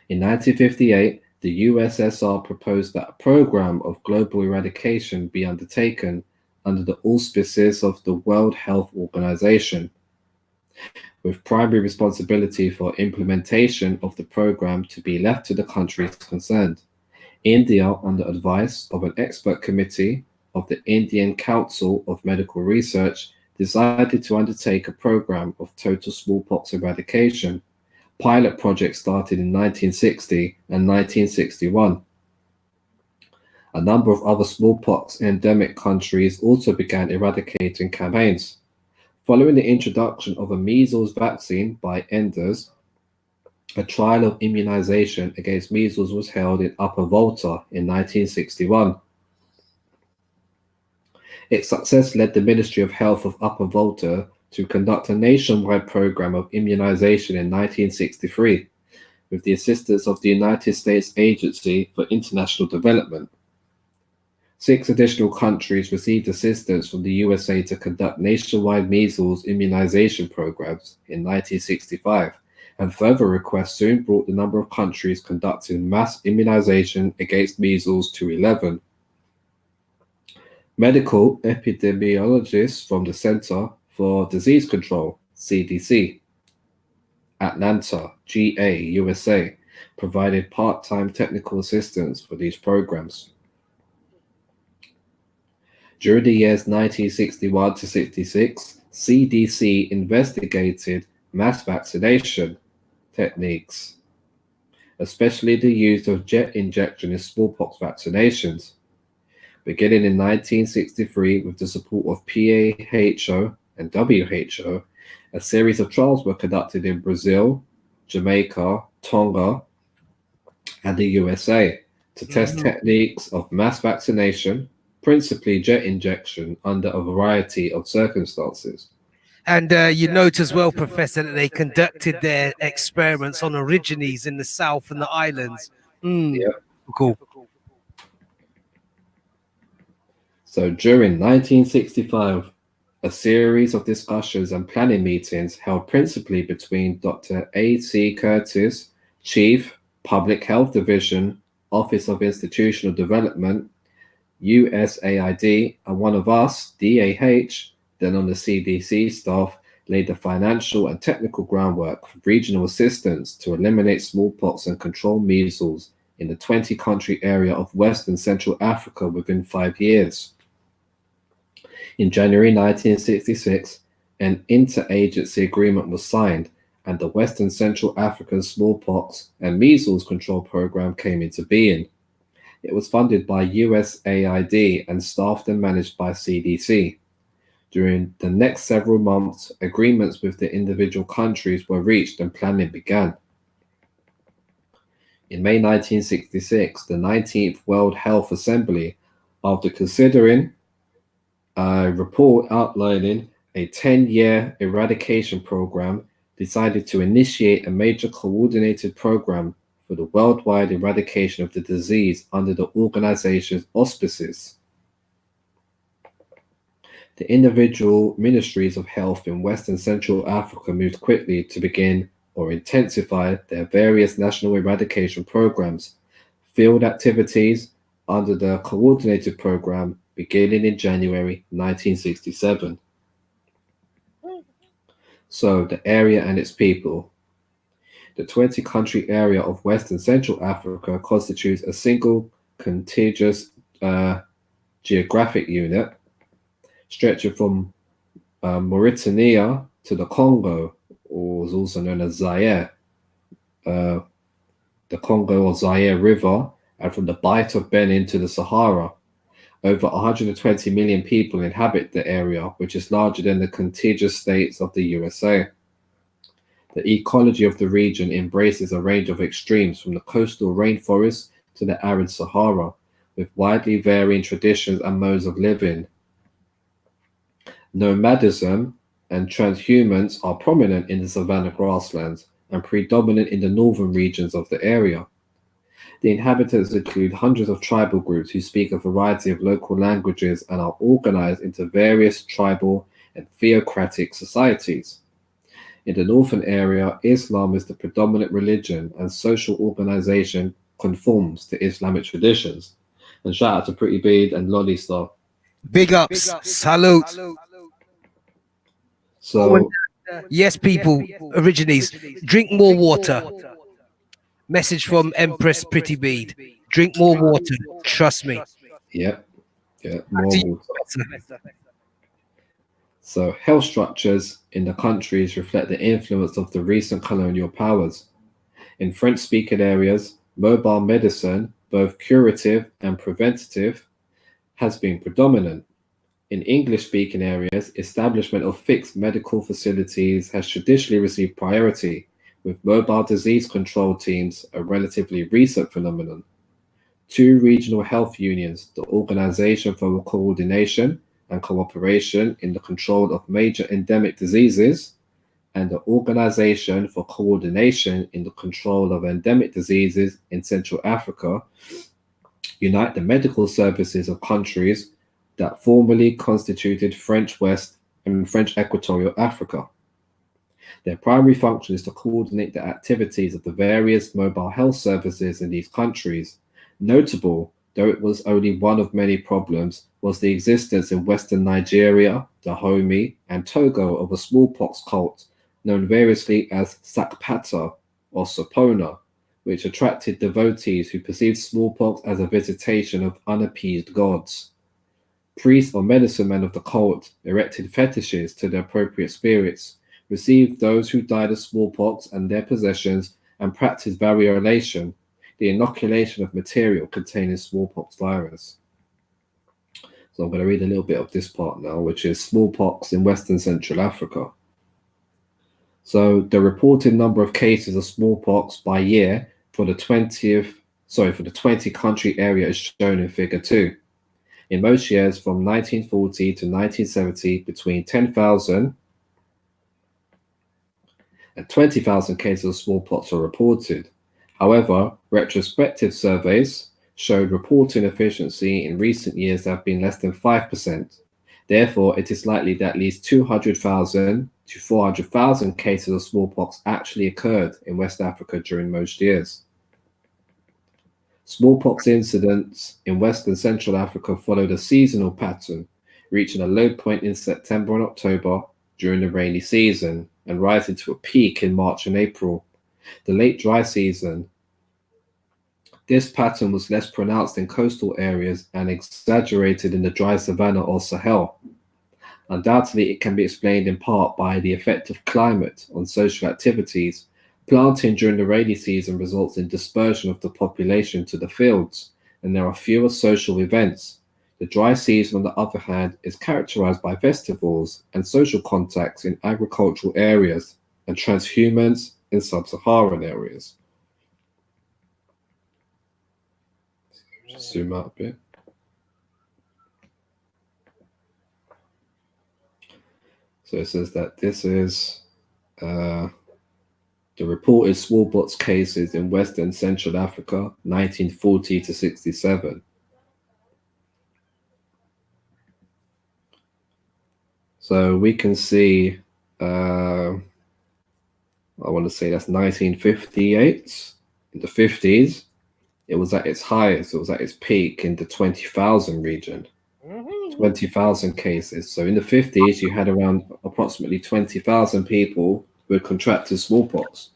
In 1958, the USSR proposed that a program of global eradication be undertaken under the auspices of the World Health Organization, with primary responsibility for implementation of the program to be left to the countries concerned. India, under advice of an expert committee of the Indian Council of Medical Research, decided to undertake a program of total smallpox eradication. Pilot projects started in 1960 and 1961. A number of other smallpox endemic countries also began eradicating campaigns. Following the introduction of a measles vaccine by Enders, a trial of immunization against measles was held in Upper Volta in 1961. Its success led the Ministry of Health of Upper Volta to conduct a nationwide program of immunization in 1963, with the assistance of the United States Agency for International Development. 6 additional countries received assistance from the USA to conduct nationwide measles immunization programs in 1965, and further requests soon brought the number of countries conducting mass immunization against measles to 11. Medical epidemiologists from the Center for Disease Control, CDC, Atlanta, GA, USA, provided part-time technical assistance for these programs. During the years 1961 to 66, CDC investigated mass vaccination techniques, especially the use of jet injection in smallpox vaccinations. Beginning in 1963, with the support of PAHO and WHO, a series of trials were conducted in Brazil, Jamaica, Tonga, and the USA to test techniques of mass vaccination, principally jet injection, under a variety of circumstances. And you note as well, Professor, that they conducted their experiments on aborigines in the South and the islands. Yeah. Cool. So during 1965, a series of discussions and planning meetings held principally between Dr. A.C. Curtis, Chief, Public Health Division, Office of Institutional Development, USAID, and one of us, DAH, then on the CDC staff, laid the financial and technical groundwork for regional assistance to eliminate smallpox and control measles in the 20-country area of West and Central Africa within 5 years. In January 1966, an interagency agreement was signed, and the West and Central African Smallpox and Measles Control Program came into being. It was funded by USAID and staffed and managed by CDC. During the next several months, agreements with the individual countries were reached and planning began. In May 1966, the 19th World Health Assembly, after considering a report outlining a 10-year eradication program, decided to initiate a major coordinated program for the worldwide eradication of the disease under the organization's auspices. The individual ministries of health in West and Central Africa moved quickly to begin or intensify their various national eradication programs, field activities under the coordinated program beginning in January 1967. So, the area and its people. The 20-country area of West and Central Africa constitutes a single contiguous geographic unit stretching from Mauritania to the Congo, or is also known as Zaire, the Congo or Zaire River, and from the Bight of Benin to the Sahara. Over 120 million people inhabit the area, which is larger than the contiguous states of the USA. The ecology of the region embraces a range of extremes from the coastal rainforest to the arid Sahara, with widely varying traditions and modes of living. Nomadism and transhumance are prominent in the savanna grasslands and predominant in the northern regions of the area. The inhabitants include hundreds of tribal groups who speak a variety of local languages and are organized into various tribal and theocratic societies. In the northern area, Islam is the predominant religion and social organization conforms to Islamic traditions. And shout out to Pretty Bead and Lolly Star. Big ups, salute. So, Yes, people, origines, drink more water. Message from Empress Pretty Bead. Drink more water. Trust me. yeah, more water. So, health structures in the countries reflect the influence of the recent colonial powers. In French-speaking areas, mobile medicine, both curative and preventative, has been predominant. In English-speaking areas, establishment of fixed medical facilities has traditionally received priority, with mobile disease control teams a relatively recent phenomenon. Two regional health unions, the Organization for Coordination and Cooperation in the Control of Major Endemic Diseases, and the Organization for Coordination in the Control of Endemic Diseases in Central Africa, unite the medical services of countries that formerly constituted French West and French Equatorial Africa. Their primary function is to coordinate the activities of the various mobile health services in these countries. Notable, though it was only one of many problems, was the existence in Western Nigeria, Dahomey, and Togo of a smallpox cult known variously as Sakpata or Sapona, which attracted devotees who perceived smallpox as a visitation of unappeased gods. Priests or medicine men of the cult erected fetishes to the appropriate spirits, received those who died of smallpox and their possessions, and practiced variolation, the inoculation of material containing smallpox virus. So I'm going to read a little bit of this part now, which is smallpox in Western Central Africa. So the reported number of cases of smallpox by year for the 20-country area is shown in Figure 2. In most years from 1940 to 1970, between 10,000 and 20,000 cases of smallpox are reported. However, retrospective surveys showed reporting efficiency in recent years have been less than 5%. Therefore, it is likely that at least 200,000 to 400,000 cases of smallpox actually occurred in West Africa during most years. Smallpox incidents in West and Central Africa followed a seasonal pattern, reaching a low point in September and October, during the rainy season and rising to a peak in March and April. The late dry season. This pattern was less pronounced in coastal areas and exaggerated in the dry savanna or Sahel. Undoubtedly, it can be explained in part by the effect of climate on social activities. Planting during the rainy season results in dispersion of the population to the fields, and there are fewer social events. The dry season, on the other hand, is characterized by festivals and social contacts in agricultural areas and transhumance in sub-Saharan areas. Just zoom out a bit. So it says that this is the reported smallpox cases in West and Central Africa, 1940 to 67. So we can see, I want to say that's 1958. In the 50s, it was at its highest, it was at its peak in the 20,000 region. 20,000 cases. So in the 50s, you had around approximately 20,000 people who had contracted smallpox.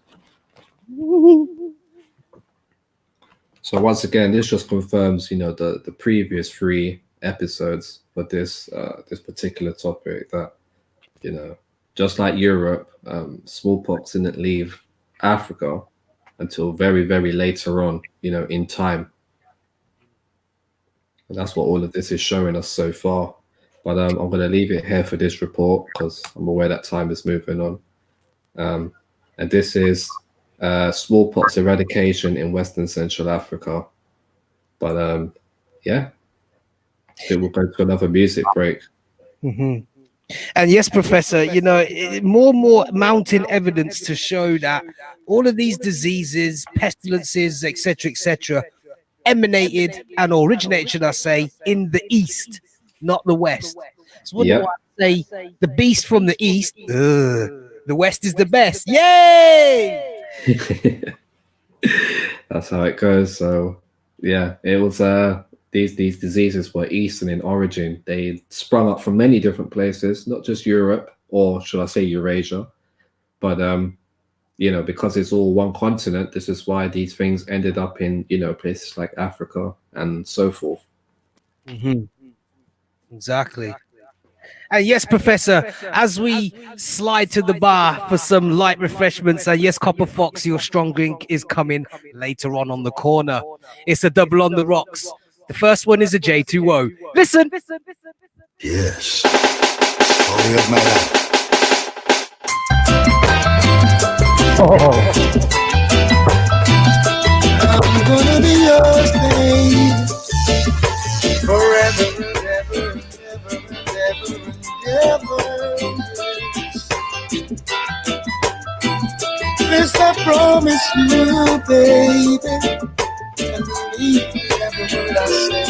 So once again, this just confirms, you know, the previous 3 episodes for this this particular topic, that, you know, just like Europe, smallpox didn't leave Africa until very, very later on, you know, in time. And that's what all of this is showing us so far. But I'm going to leave it here for this report because I'm aware that time is moving on. And this is smallpox eradication in West and Central Africa. But yeah, then we'll go to another music break. Mm-hmm. And yes, Professor, you know, more and more mounting evidence to show that all of these diseases, pestilences, etc., emanated and originated, should I say, in the East, not the West. So what do I say? The beast from the East, the West is the best. Yay! That's how it goes. So yeah, it was these diseases were Eastern in origin. They sprung up from many different places, not just Europe, or should I say Eurasia, but you know, because it's all one continent, this is why these things ended up in, you know, places like Africa and so forth. Mm-hmm. Exactly. And yes, Professor, as we slide to the bar for some light refreshments, and yes, Copper Fox, your strong drink is coming later on the corner. It's a double on the rocks. The first one is a J2O. Listen. Yes. Story of my life. I'm gonna be yours, babe, forever and ever and ever and ever and ever. This I promise you, baby, and believe me every word I say.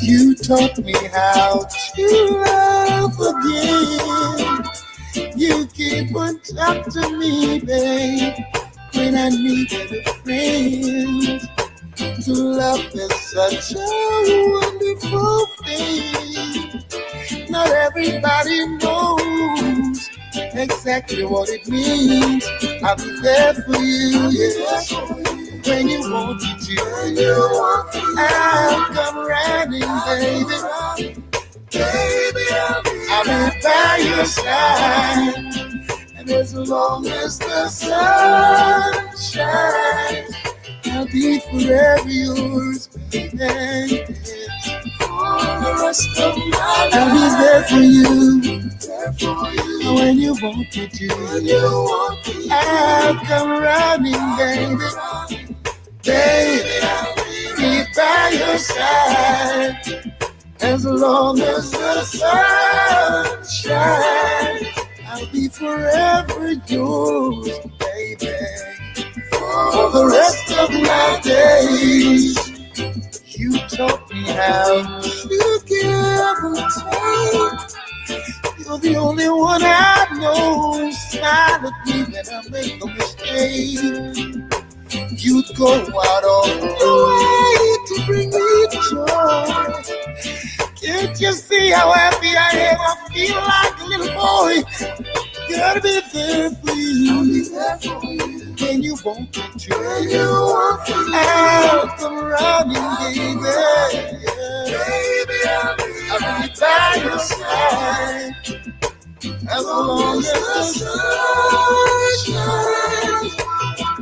You taught me how to love again. You keep on talking to me, babe, when I needed a friend. To love is such a wonderful thing. Not everybody knows exactly what it means. I'll be there for you, yes. When you want me to, I'll come running, baby. Baby, I'll be by your side, and as long as the sun shines, I'll be forever yours, baby. For the rest of my life, I'll be there for you. When you want me to, I'll come running, baby. Baby, I'll be by your side. As long as the sun shines, I'll be forever yours, baby. For the rest of my days, you taught me how to give and take. You're the only one I know. Smile at me when I make a mistake. You'd go out all the way to bring me joy. Can't you see how happy I am? feel like a little boy. Gotta be there for you. When you want me to. I'll come running, baby. Baby, I'll be by your side. As long as the sun shines,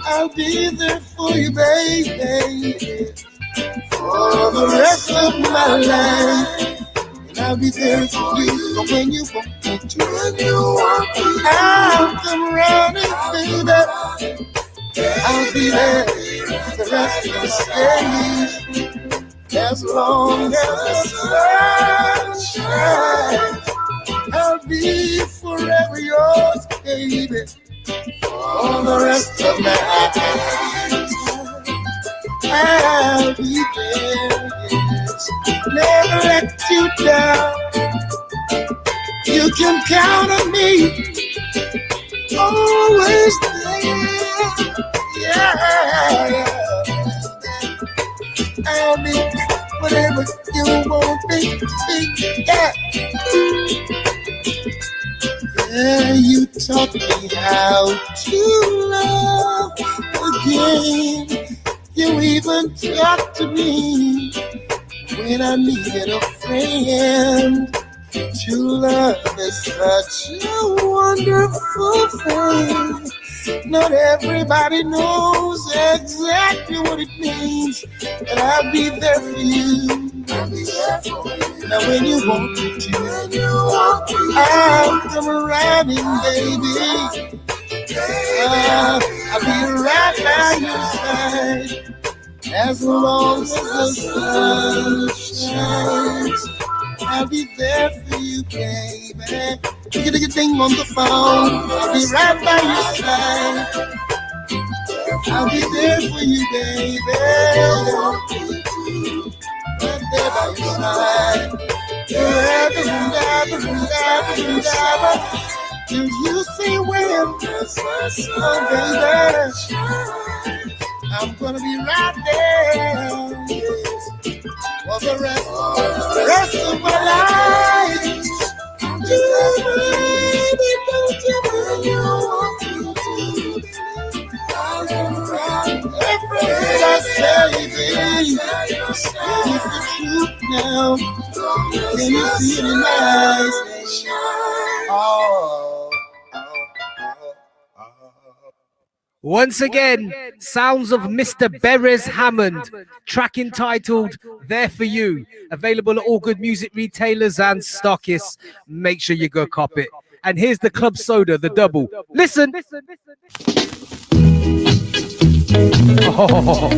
I'll be there for you, baby. For the rest of my life. I'll be there for you when you want me to. I'll come running, baby. I'll be there for the rest of the day. As long as the sun shines, I'll be forever yours, baby. For the rest of my life, I'll be there, yes. Never let you down. You can count on me. Always there. Yeah. I'll be whatever you want me to be. Yeah. Yeah, you taught me how to love again. You even talked to me when I needed a friend. True love is such a wonderful thing. Not everybody knows exactly what it means, but I'll be there for you. Now when you want me to, I'll come riding, baby. I'll be right by your side. As long as the sun shines, I'll be there for you, baby. Get a thing on the phone. I'll be right by your side. I'll be there for you, baby. Right there by your side. Do you see when the sun, baby? I'm gonna be right there for the rest of my life. Baby, don't you want me to? Everything I say, baby, is the truth now. Can you see it in my eyes? Once again, sounds of Mr. Beres Hammond, track entitled There For You, available at all good music retailers and stockists. Make sure you go cop it. And here's the Club Soda, the double. Listen. Oh.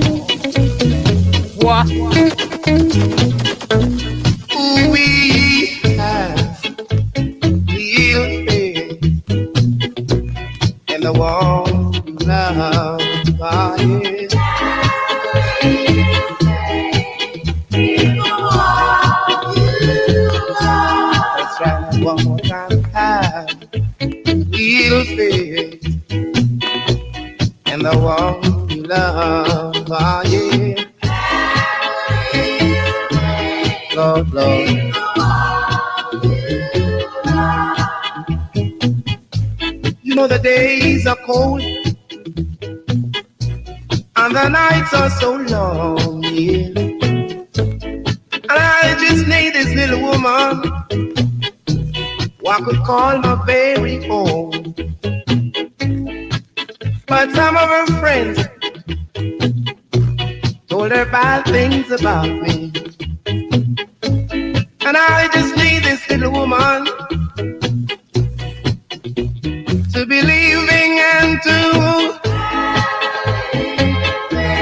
What? We have real faith in the warm love fire. Let's try that one more time. Have real faith in the warm love fire. Lord, Lord. You know the days are cold and the nights are so long, yeah. And I just need this little woman who I could call my very own. But some of her friends told her bad things about me. And I just need this little woman to be living and to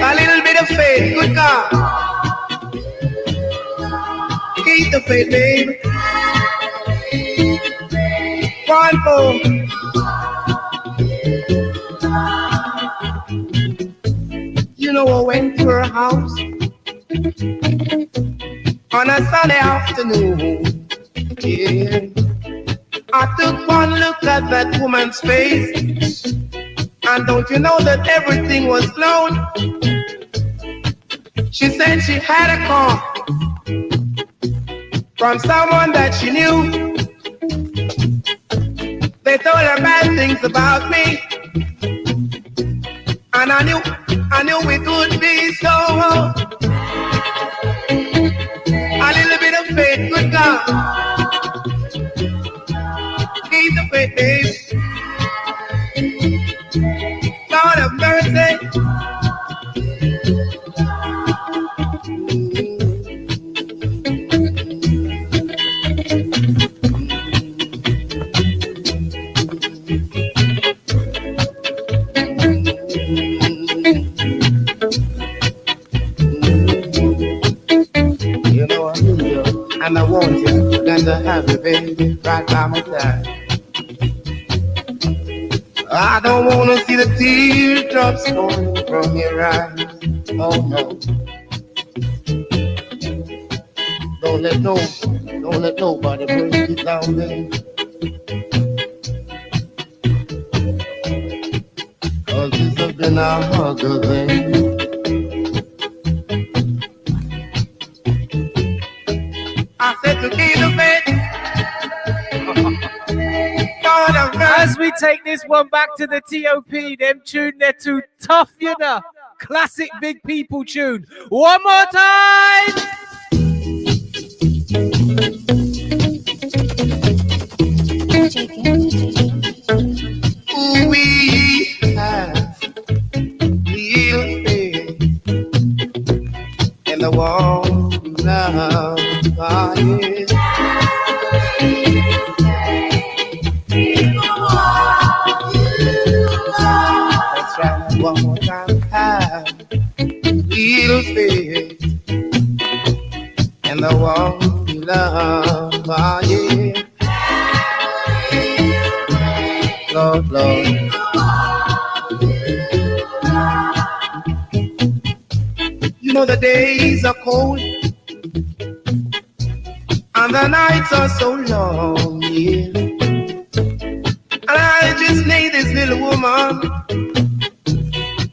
a little bit of faith. Good God, keep the faith, baby. One more. You know, I went to her house on a Sunday afternoon, yeah. I took one look at that woman's face, and don't you know that everything was blown? She said she had a call from someone that she knew, They told her bad things about me, and I knew it would be so. A little bit of faith, good God, keep the faith, babe. Lord of mercy. You know I need you, and I want you, got to have you, baby, right by my side. I don't wanna see the teardrops falling from your eyes. Oh no. Don't let nobody bring you down, baby. 'Cause this has been a hugger thing. I said to be the best. As we take this one back to the TOP, them tune they're too tough, you know. Classic big people tune. One more time. Ooh, we have real faith in the warm love. Ah, yeah. Let's try that one more time. Have real faith in the warm love. Ah, yeah. Lord, Lord. You know the days are cold and the nights are so long, yeah. And I just need this little woman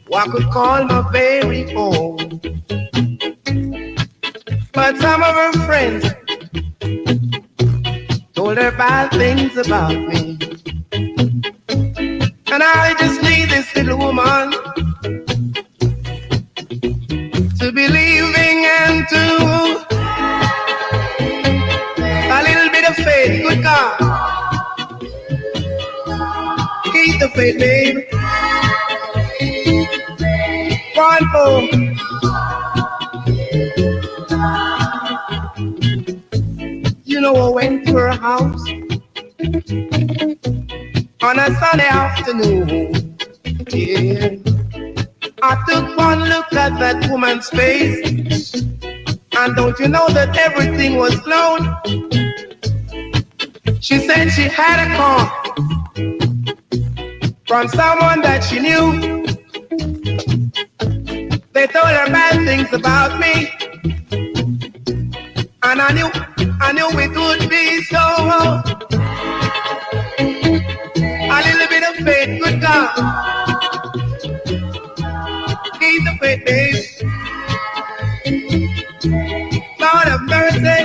who I could call my very own. But some of her friends told her bad things about me. And I just need this little woman to be leaving and to a little bit of faith, good God. Keep the faith, baby. One more. You know, I went to her house on a Sunday afternoon, yeah. I took one look at that woman's face, and don't you know that everything was blown? She said she had a call from someone that she knew. They told her bad things about me, and I knew it would be so. A little bit of faith, good God. Keep the faith, babe. Lord of mercy.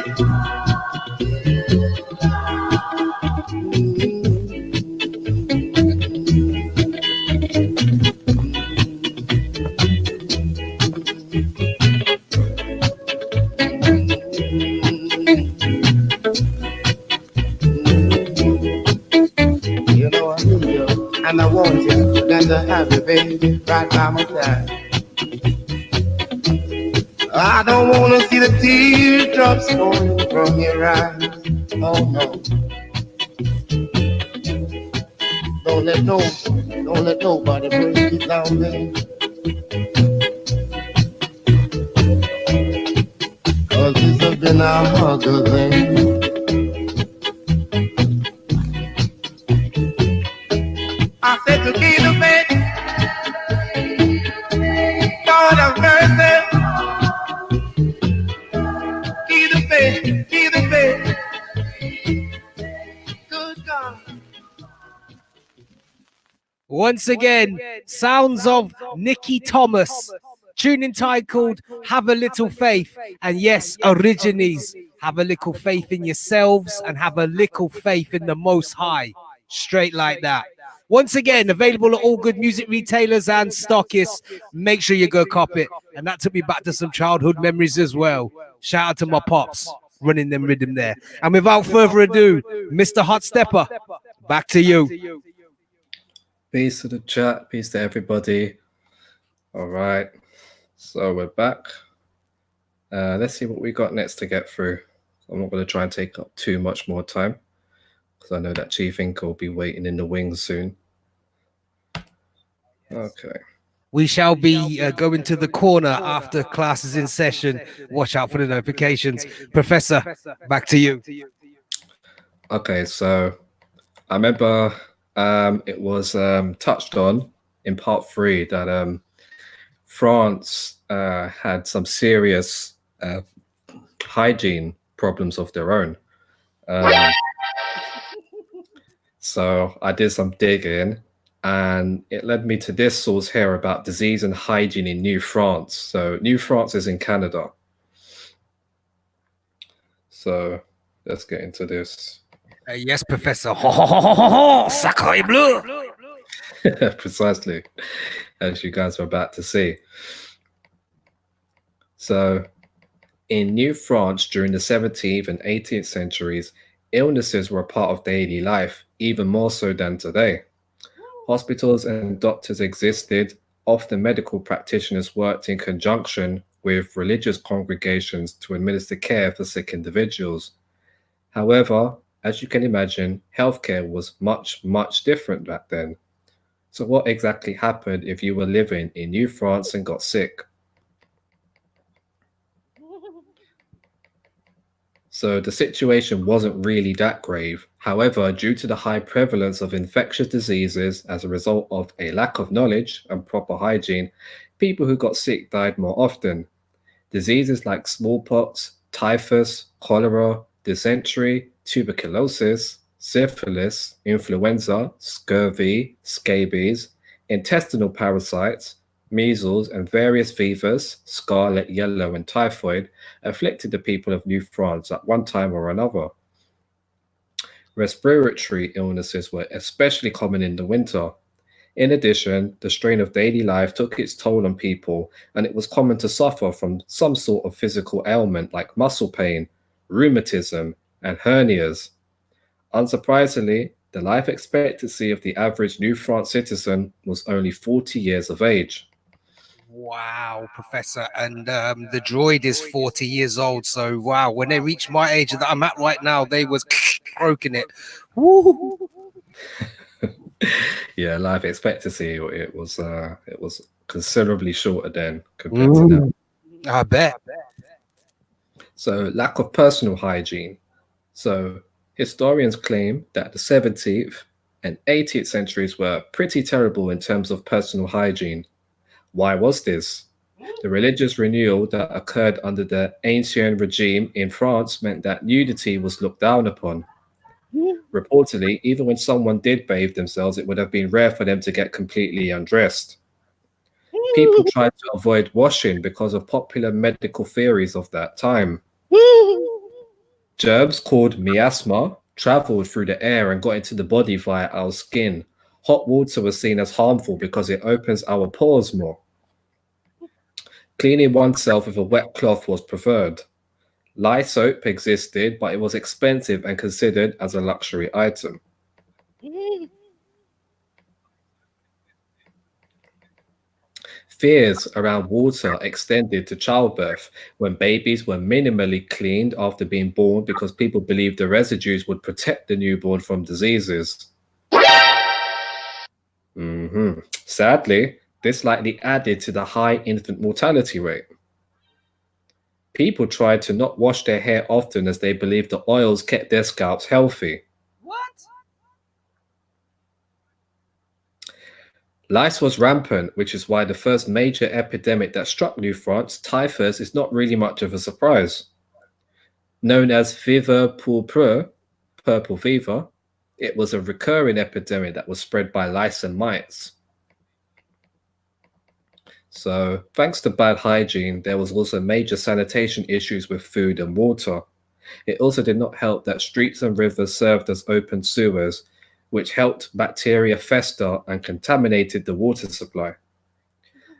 You know I need you, and I want you, got to have you, baby, right by my side. I don't wanna see the teardrops falling from your eyes. Oh no. Don't let nobody bring you down, baby. 'Cause this has been a hugger thing. I said to be the best. God of mercy. Be the best. Good God. Once again, sounds of Nicky Thomas. Tune entitled Have a Little Faith. And yes, Origines, have a little faith in yourselves and have a little faith in the Most High. Straight like that. Once again, available at all good music retailers and stockists. Make sure you go cop it. And that took me back to some childhood memories as well. Shout out to my pops running them rhythm there. And without further ado, Mr. Hot Stepper, back to you. Peace to the chat. Peace to everybody. All right. So we're back. Let's see what we got next to get through. I'm not going to try and take up too much more time, because I know that Chief Inca will be waiting in the wings soon. Okay. We shall be going to the corner after class is in session. Watch out for the notifications. Professor, back to you. Okay, so I remember it was touched on in part 3 that France had some serious hygiene problems of their own. So I did some digging, and it led me to this source here about disease and hygiene in New France. So New France is in Canada. So let's get into this. Yes, Professor. Sacre bleu. Precisely, as you guys are about to see. So in New France during the 17th and 18th centuries, illnesses were a part of daily life, even more so than today. Hospitals and doctors existed. Often medical practitioners worked in conjunction with religious congregations to administer care for sick individuals. However, as you can imagine, healthcare was much, much different back then. So what exactly happened if you were living in New France and got sick? So the situation wasn't really that grave. However, due to the high prevalence of infectious diseases as a result of a lack of knowledge and proper hygiene, people who got sick died more often. Diseases like smallpox, typhus, cholera, dysentery, tuberculosis, syphilis, influenza, scurvy, scabies, intestinal parasites, measles, and various fevers, scarlet, yellow, and typhoid, afflicted the people of New France at one time or another. Respiratory illnesses were especially common in the winter. In addition, the strain of daily life took its toll on people, and it was common to suffer from some sort of physical ailment like muscle pain, rheumatism, and hernias. Unsurprisingly, the life expectancy of the average New France citizen was only 40 years of age. Wow, Professor. And the droid is 40 years old. So, wow, when they reach my age that I'm at right now, they was croaking it. Woo! Yeah, life expectancy, it was considerably shorter then compared to now. I bet. So lack of personal hygiene. So historians claim that the 17th and 18th centuries were pretty terrible in terms of personal hygiene. Why was this? The religious renewal that occurred under the Ancien regime in France meant that nudity was looked down upon. Reportedly, even when someone did bathe themselves, it would have been rare for them to get completely undressed. People tried to avoid washing because of popular medical theories of that time. Germs called miasma traveled through the air and got into the body via our skin. Hot water was seen as harmful because it opens our pores more. Cleaning oneself with a wet cloth was preferred. Lye soap existed, but it was expensive and considered as a luxury item. Fears around water extended to childbirth, when babies were minimally cleaned after being born because people believed the residues would protect the newborn from diseases. Sadly, this likely added to the high infant mortality rate. People tried to not wash their hair often as they believed the oils kept their scalps healthy. What? Lice was rampant, which is why the first major epidemic that struck New France, typhus, is not really much of a surprise. Known as fever pourpre, purple fever, it was a recurring epidemic that was spread by lice and mites. So, thanks to bad hygiene, there was also major sanitation issues with food and water. It also did not help that streets and rivers served as open sewers, which helped bacteria fester and contaminated the water supply.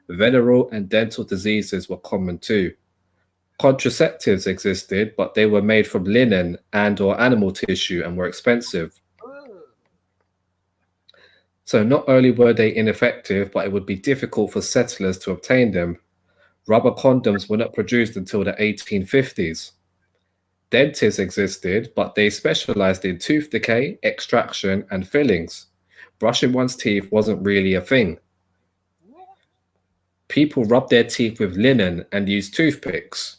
Venereal and dental diseases were common too. Contraceptives existed, but they were made from linen and or animal tissue and were expensive. So not only were they ineffective, but it would be difficult for settlers to obtain them. Rubber condoms were not produced until the 1850s. Dentists existed, but they specialized in tooth decay, extraction, and fillings. Brushing one's teeth wasn't really a thing. People rubbed their teeth with linen and used toothpicks.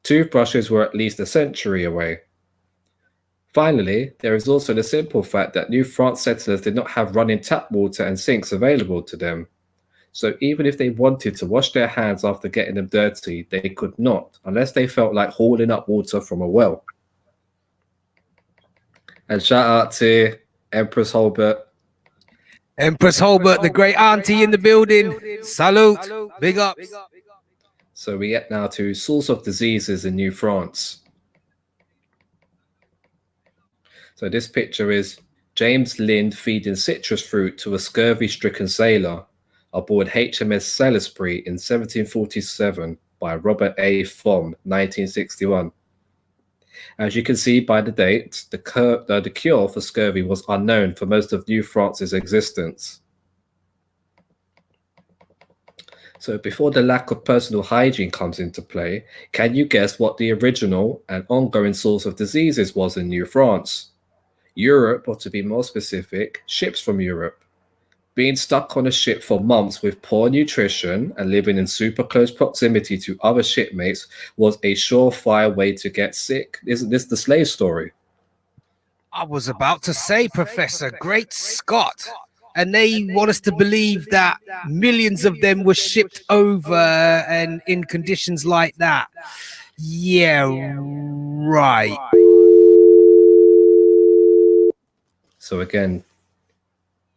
Toothbrushes were at least a century away. Finally, there is also the simple fact that New France settlers did not have running tap water and sinks available to them. So even if they wanted to wash their hands after getting them dirty, they could not, unless they felt like hauling up water from a well. And shout out to Empress Holbert. Empress Holbert, the great auntie in the building. Salute. Big ups. So we get now to source of diseases in New France. So this picture is James Lind feeding citrus fruit to a scurvy-stricken sailor aboard HMS Salisbury in 1747 by Robert A. Thom, 1961. As you can see by the date, the cure for scurvy was unknown for most of New France's existence. So before the lack of personal hygiene comes into play, can you guess what the original and ongoing source of diseases was in New France? Europe, or to be more specific, ships from Europe. Being stuck on a ship for months with poor nutrition and living in super close proximity to other shipmates was a surefire way to get sick. Isn't this the slave story? I was about to say, Professor, great Scott. And they want us to believe that millions of them were shipped over and in conditions like that. Yeah, right. So again,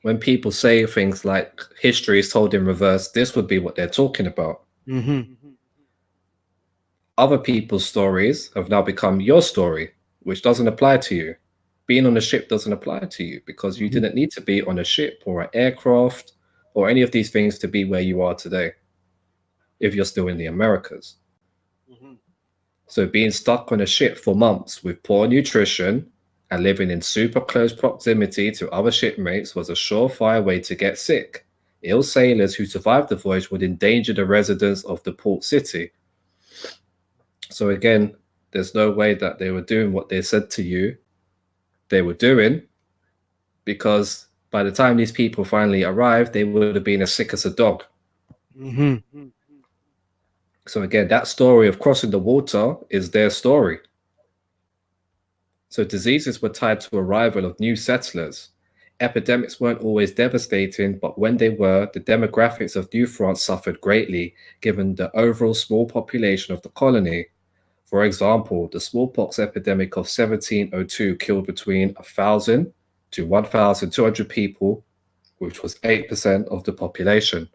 when people say things like history is told in reverse, this would be what they're talking about. Mm-hmm. Other people's stories have now become your story, which doesn't apply to you. Being on a ship doesn't apply to you because you didn't need to be on a ship or an aircraft or any of these things to be where you are today, if you're still in the Americas. So being stuck on a ship for months with poor nutrition and living in super close proximity to other shipmates was a surefire way to get sick. Ill sailors who survived the voyage would endanger the residents of the port city. So again, there's no way that they were doing what they said to you they were doing, because by the time these people finally arrived, they would have been as sick as a dog. Mm-hmm. So again, that story of crossing the water is their story. So diseases were tied to arrival of new settlers. Epidemics weren't always devastating, but when they were, the demographics of New France suffered greatly, given the overall small population of the colony. For example, the smallpox epidemic of 1702 killed between 1,000 to 1,200 people, which was 8% of the population.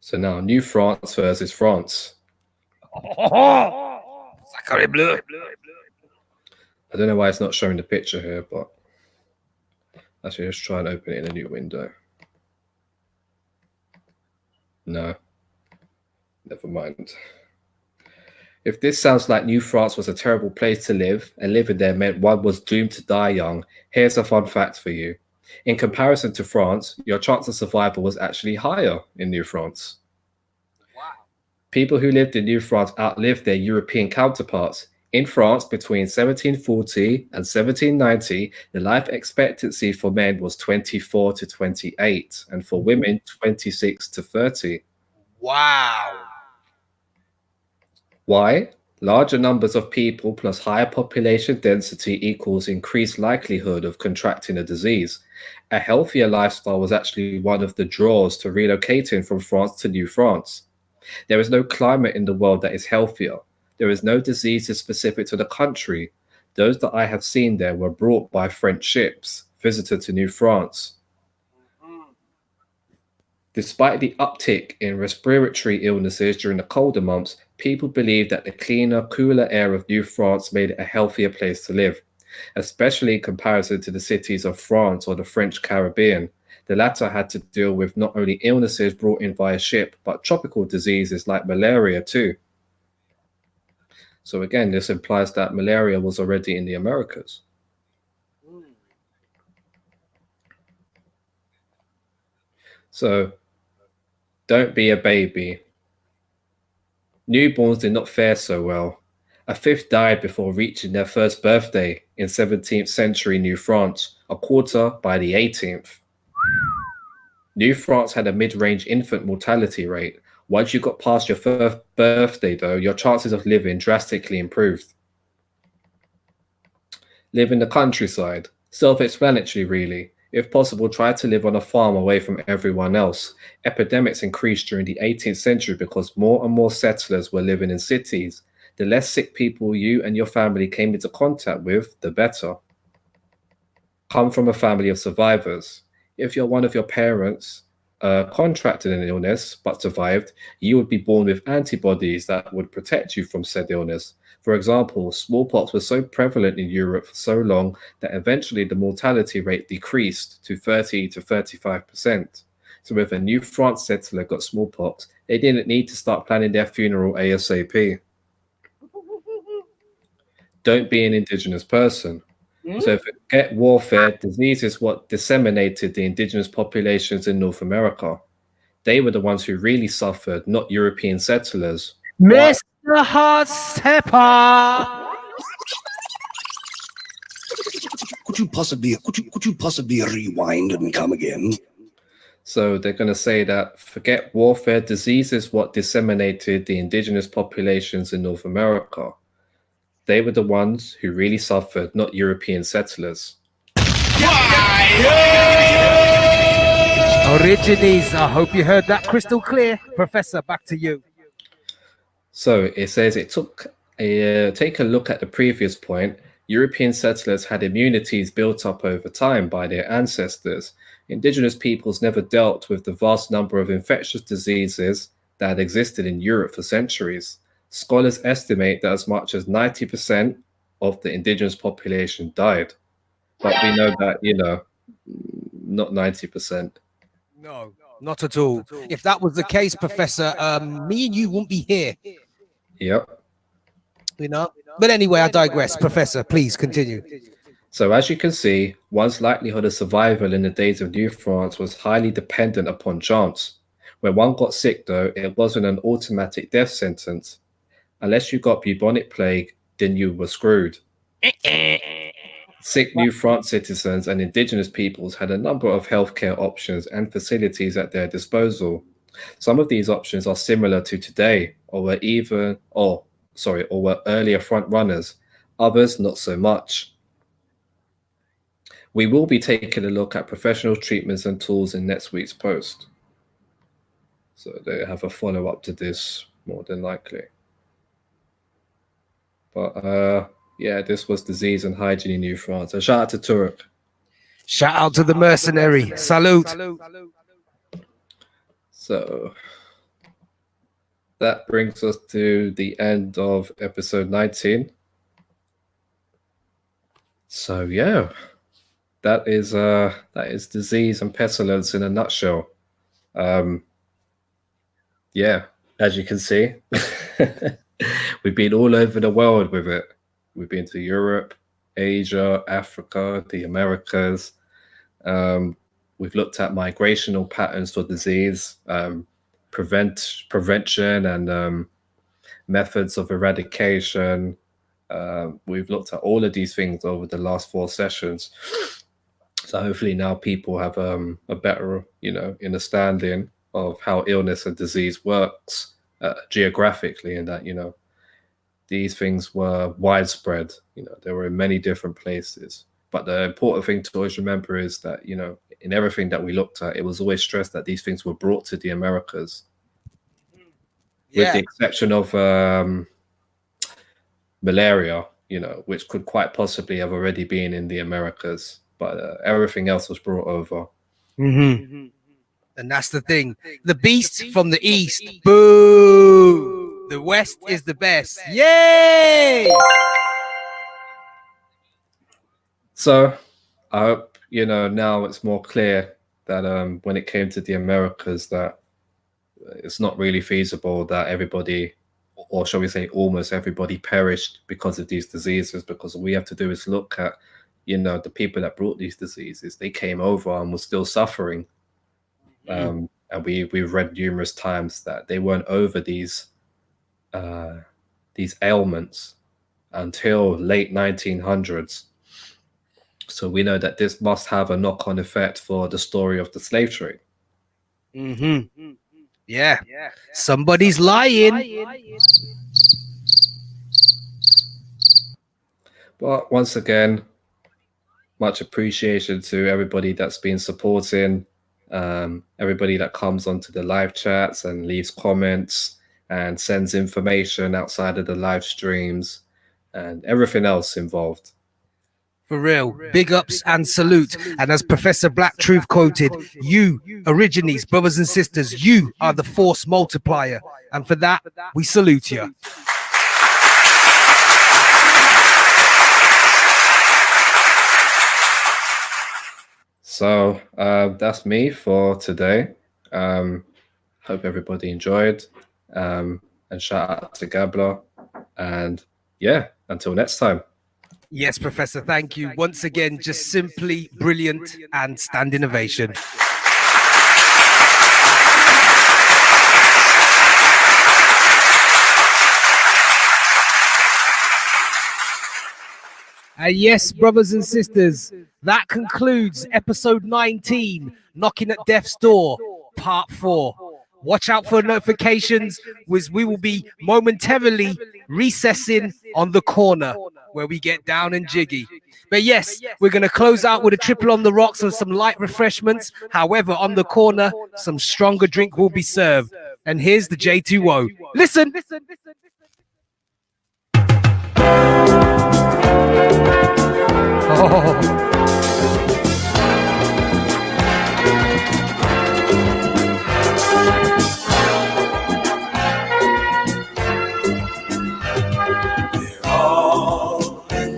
So now, New France versus France. Sacré bleu. I don't know why it's not showing the picture here, but actually, let's try and open it in a new window. No, never mind. If this sounds like New France was a terrible place to live, and living there meant one was doomed to die young, here's a fun fact for you. In comparison to France, your chance of survival was actually higher in New France. Wow. People who lived in New France outlived their European counterparts. In France, between 1740 and 1790, the life expectancy for men was 24 to 28, and for women, 26 to 30. Wow. Why? Larger numbers of people plus higher population density equals increased likelihood of contracting a disease. A healthier lifestyle was actually one of the draws to relocating from France to New France. There is no climate in the world that is healthier. There is no diseases specific to the country. Those that I have seen there were brought by French ships, visited to New France. Despite the uptick in respiratory illnesses during the colder months, people believe that the cleaner, cooler air of New France made it a healthier place to live. especially in comparison to the cities of France or the French Caribbean. The latter had to deal with not only illnesses brought in via ship, but tropical diseases like malaria too. So again, this implies that malaria was already in the Americas. So don't be a baby. Newborns did not fare so well. A fifth died before reaching their first birthday in 17th century New France, a quarter by the 18th. New France had a mid-range infant mortality rate. Once you got past your first birthday, though, your chances of living drastically improved. Live in the countryside. Self-explanatory, really. If possible, try to live on a farm away from everyone else. Epidemics increased during the 18th century because more and more settlers were living in cities. The less sick people you and your family came into contact with, the better. Come from a family of survivors. If you're one of your parents contracted an illness but survived, you would be born with antibodies that would protect you from said illness. For example, smallpox was so prevalent in Europe for so long that eventually the mortality rate decreased to 30 to 35%. So if a New France settler got smallpox, they didn't need to start planning their funeral ASAP. Don't be an indigenous person. So forget warfare. Disease is what disseminated the indigenous populations in North America. They were the ones who really suffered, not European settlers. Mr. Hot Stepper. Could you possibly rewind and come again? So they're going to say that forget warfare. Disease is what disseminated the indigenous populations in North America. They were the ones who really suffered, not European settlers. Origines, I hope you heard that crystal clear. Professor, back to you. So it says it took take a look at the previous point. European settlers had immunities built up over time by their ancestors. Indigenous peoples never dealt with the vast number of infectious diseases that had existed in Europe for centuries. Scholars estimate that as much as 90% of the indigenous population died. But we know that, not 90%. No, not at all. If that was the case, Professor, me and you wouldn't be here. Yep. But anyway, I digress. Professor, please continue. So as you can see, one's likelihood of survival in the days of New France was highly dependent upon chance. When one got sick, though, it wasn't an automatic death sentence. Unless you got bubonic plague, then you were screwed. Sick New France citizens and indigenous peoples had a number of healthcare options and facilities at their disposal. Some of these options are similar to today, or were earlier front runners. Others, not so much. We will be taking a look at professional treatments and tools in next week's post. So they have a follow-up to this, more than likely. But yeah, this was disease and hygiene in New France. A shout out to Turek. Shout out to the mercenary. Salute. So that brings us to the end of episode 19. So yeah, that is disease and pestilence in a nutshell. Yeah, as you can see, we've been all over the world with it. We've been to Europe, Asia, Africa, the Americas. We've looked at migrational patterns for disease, prevention and methods of eradication. We've looked at all of these things over the last 4 sessions. So hopefully now people have a better, understanding of how illness and disease works geographically, and that, these things were widespread. They were in many different places. But the important thing to always remember is that, in everything that we looked at, it was always stressed that these things were brought to the Americas. With the exception of malaria, which could quite possibly have already been in the Americas. But everything else was brought over. Mm-hmm. And that's the thing. The beast from the east. Boo! The west is the best. Yay! So I hope, you know, now it's more clear that when it came to the Americas, that it's not really feasible that everybody, or shall we say almost everybody, perished because of these diseases, because all we have to do is look at, you know, the people that brought these diseases. They came over and were still suffering. And we've read numerous times that they weren't over these ailments until late 1900s. So we know that this must have a knock-on effect for the story of the slave trade. Yeah. Somebody's lying. But once again, much appreciation to everybody that's been supporting, everybody that comes onto the live chats and leaves comments and sends information outside of the live streams and everything else involved. For real. Big ups and salute. And as Professor Black Truth quoted, you, Origines, brothers and sisters, you are the force multiplier. And for that, we salute you. So that's me for today. Hope everybody enjoyed. And shout out to Gabler. And yeah, until next time. Yes, Professor, thank you. Once again, just simply brilliant and standing ovation. Yes, brothers and sisters, that concludes episode 19, Knocking at Death's Door, part 4. Watch out for notifications, as we will be momentarily recessing on the corner where we get down and jiggy. But yes, we're going to close out with a triple on the rocks and some light refreshments. However, on the corner, some stronger drink will be served. And here's the J2O. Listen. Oh.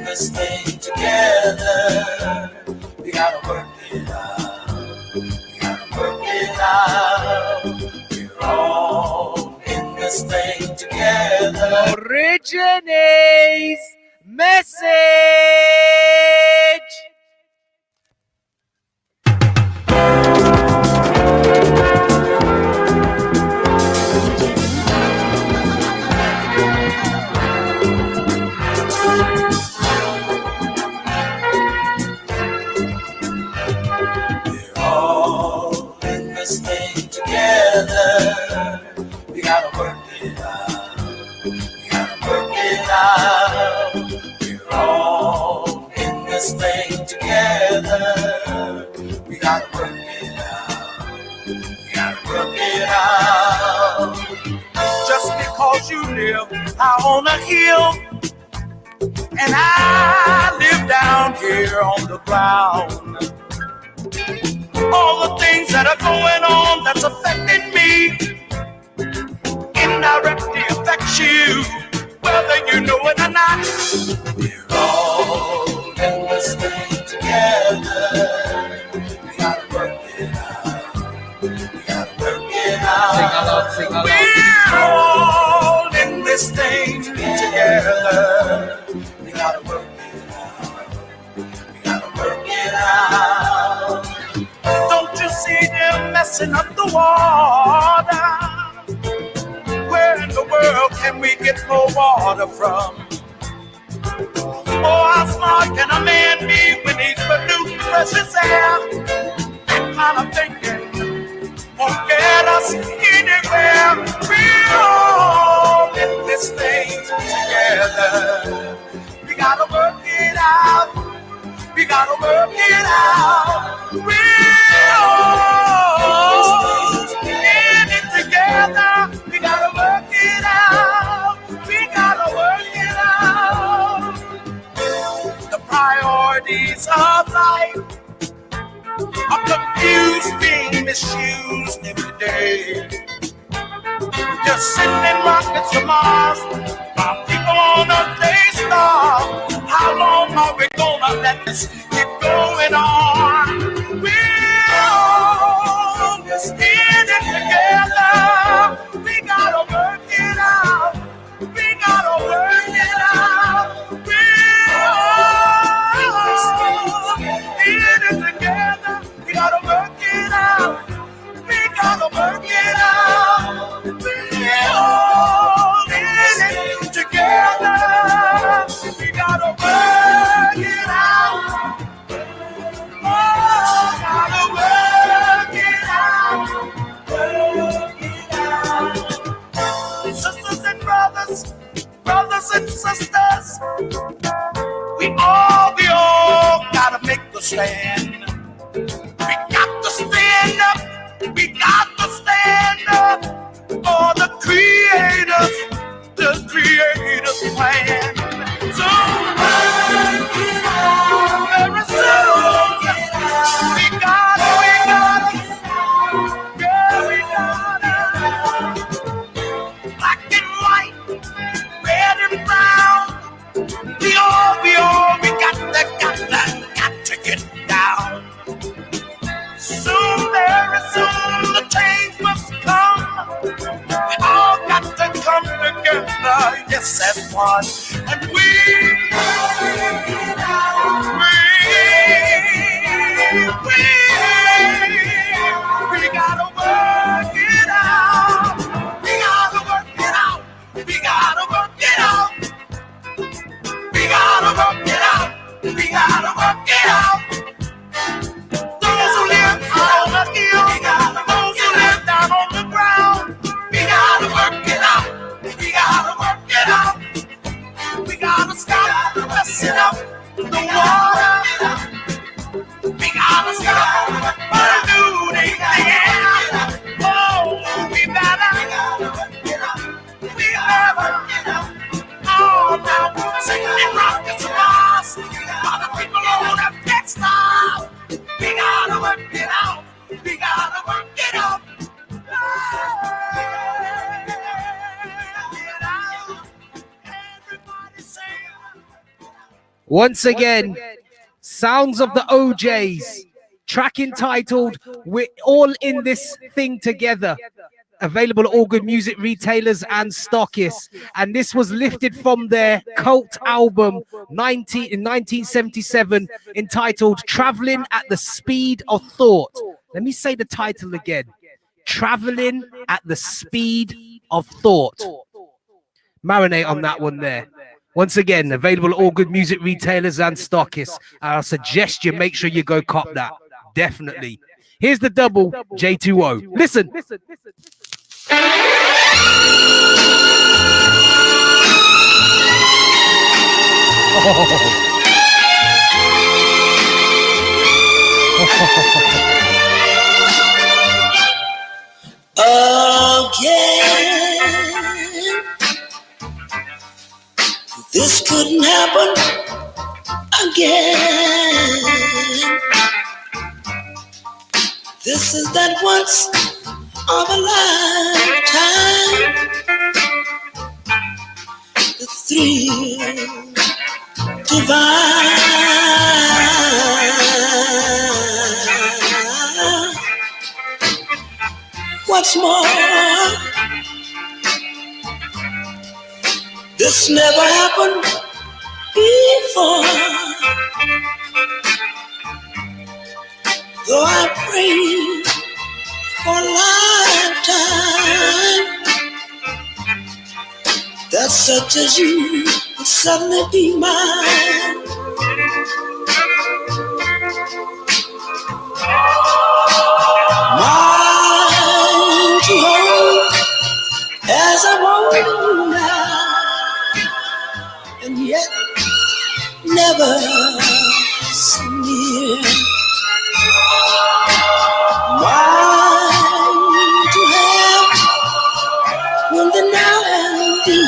This thing together, we gotta work it out. We gotta work it out. We're all in this thing together. Origines message. This thing together, we gotta work it out. We gotta work it out. We're all in this thing together. We gotta work it out. We gotta work it out. Just because you live out on a hill and I live down here on the ground. All the things that are going on that's affecting me indirectly affects you, whether you know it or not. We're all in this thing together. We gotta work it out. We gotta work it out. Sing along. We're all in this thing together. We gotta work it out. We gotta work it out. Don't you see them messing up the water? Where in the world can we get more water from? Oh, how smart can a man be when he's polluting precious air? That kind of thinking won't get us anywhere. We're all in this thing together. We gotta work it out. We gotta work it out. We're all in it together. We gotta work it out. We gotta work it out. The priorities of life are confused, being misused every day. Just sending rockets to Mars while people on Earth they starve. How long are we gonna but let's keep going on. We're all just in it together. We gotta work it out. We gotta work it out. We're all in it together. We gotta work it out. We gotta work it out. We're all in it together. We gotta work it out. Oh, gotta work it out. Work it out. Sisters and brothers, brothers and sisters, we all gotta make the stand. We got to stand up. We got to stand up for the creators plan. So work it out. Very soon. We gotta, yeah, we gotta. Black and white, red and brown. We all, we got to get down. Soon, very soon, the change must come. We all got to come together, yes, as one. And we gotta work it out. We gotta work it out. We gotta work it out. We gotta work it out. We gotta work it out. Those who live on the hill, those who live down on the ground, we gotta work it out. We gotta work it out. We gotta stop messing up the water. We gotta stop polluting the air. Oh, we better. Oh, now singing and rocking some bars. All the people on the textile. We gotta work it out. We gotta work it out. Everybody say. Once again, sounds of the OJs, track entitled "We're All in This Thing Together." Available at all good music retailers and stockists, and this was lifted from their cult album in 1977 entitled "Traveling at the Speed of Thought." Let me say the title again: "Traveling at the Speed of Thought." Marinate on that one there. Once again, available at all good music retailers and stockists. I suggest you make sure you go cop that. Definitely. Here's the double J2O. Listen. Again, this couldn't happen again. This is that once of a lifetime, the thrill divine. What's more, this never happened before. Though I prayed for a lifetime, that such as you would suddenly be mine. Mine to hold as I want you now, and yet never so near. Mine to have when the now and the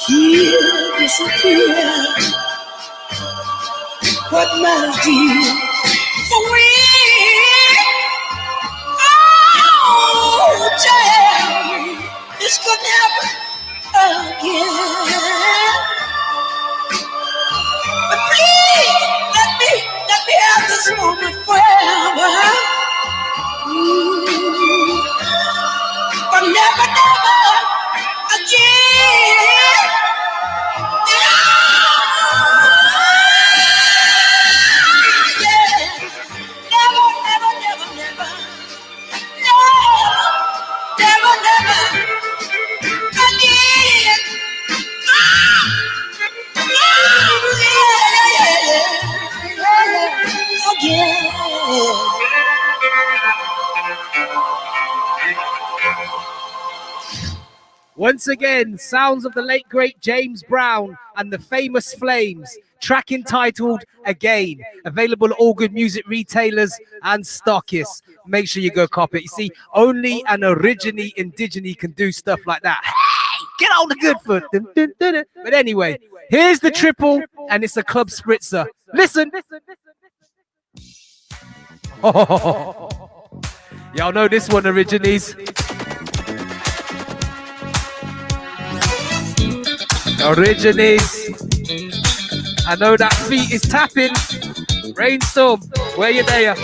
here disappear. What matters to you? For we, oh, child, this could happen again. this moment forever. But never, never again. Yeah. Never, never, never, never. No, never, never again. Once again, sounds of the late great James Brown and the Famous Flames, track entitled Again, available at all good music retailers and stockists. Make sure you go cop it. You see, only an originally indigene can do stuff like that. Hey, get on the good foot. Dun, dun, dun, dun. But anyway, here's the triple, and it's a club spritzer. Listen. Y'all know this one, origines. Origines. I know that feet is tapping. Rainstorm, where you there?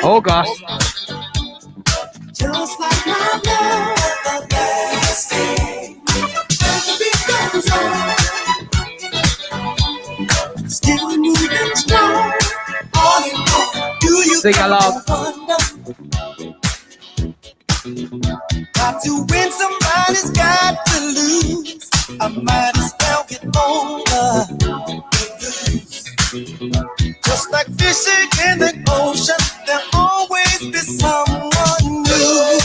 Oh gosh. Just like my love, everlasting. The beat goes on. Still moving strong. On and on. Do you sing along? Wonder? Got to win, somebody's got to lose. I might as well get over. Just like fishing in the ocean, there'll always be someone new.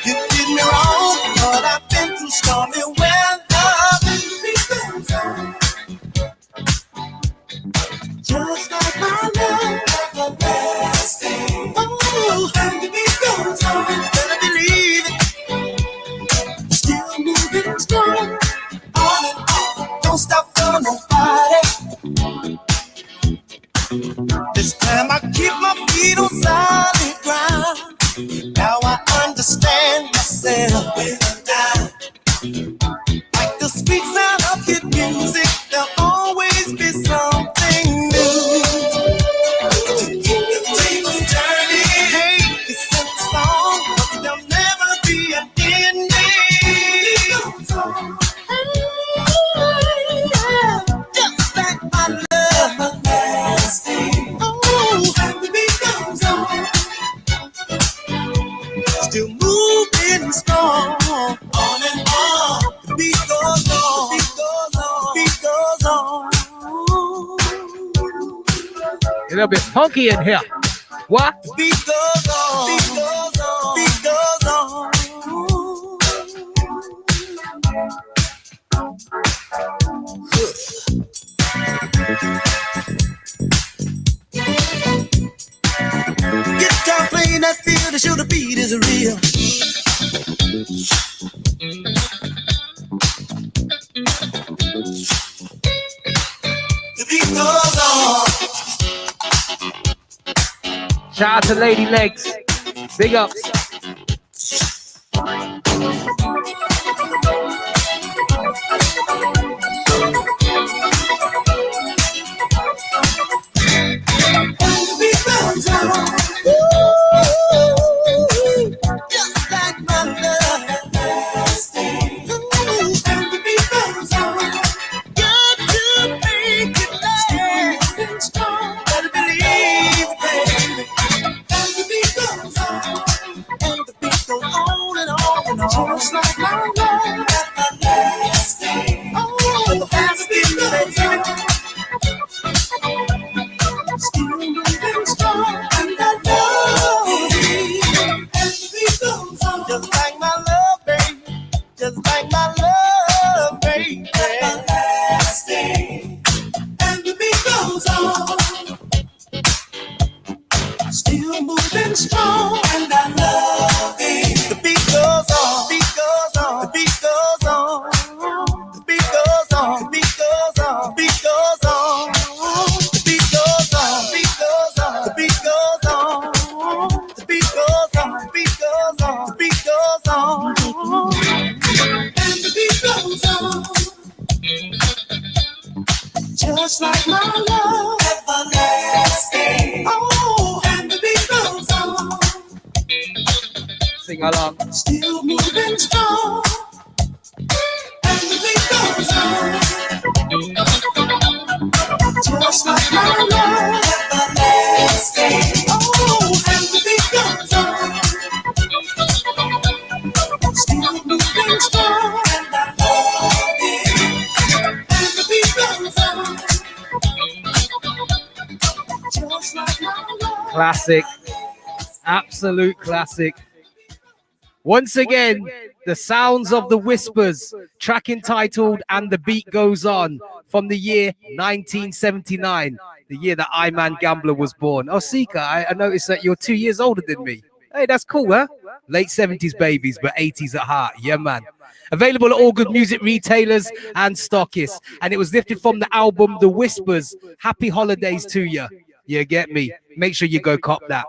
You did me wrong, but I've been through stormy weather. Just like my love, everlasting. Oh, and the beat goes on, better believe it. Still moving strong, on and on. Don't stop for nobody. This time I keep my feet on solid ground. Now I understand myself without. Like the sweet sound of good music, there'll always be something new. To keep the tables turning, hey, it's a song, but there'll never be an ending. Just like my love, everlasting. Oh, and the beat goes on. Still moving strong, on and on. The beat goes on, the beat goes on, the beat goes on. A little bit funky in here. What? The beat goes on, the beat goes on, guitar playing that feel to show the beat is real. The beat goes on. Shout out to Lady Legs. Big ups. Just like my love, everlasting. And the beat goes on. Got to make it last. Strong, gotta believe, baby. And the beat goes on. And the beat goes on and on and on. Just like my love, everlasting. Oh, the beat goes on. Still moving strong, and I love you. And the beat goes on. Just like my love, baby. Just like my love, baby. Everlasting. And the beat goes on. Still moving strong, and I love it. The beat goes on. The beat goes on. The beat goes on. The beat goes on. The beat goes on. The beat goes on. The beat goes on. The beat goes on. The beat goes on. just like my love, everlasting. Oh, and the beat goes on. Sing along. Still moving strong, and the beat goes on. Just like my love, everlasting. Oh, and the beat goes on. Still moving strong, and I love it. And the beat goes on. Just like my love. Classic. Absolute classic. Once again, the sounds of the whispers, track entitled And the Beat Goes On, from the year 1979, the year that I Man Gambler was born. Oh, Sika, I noticed that you're 2 years older than me. Hey, that's cool, huh? Late 70s babies, but 80s at heart. Yeah, man. Available at all good music retailers and stockists. And it was lifted from the album The Whispers. Happy holidays to you. You get me? Make sure you go cop that.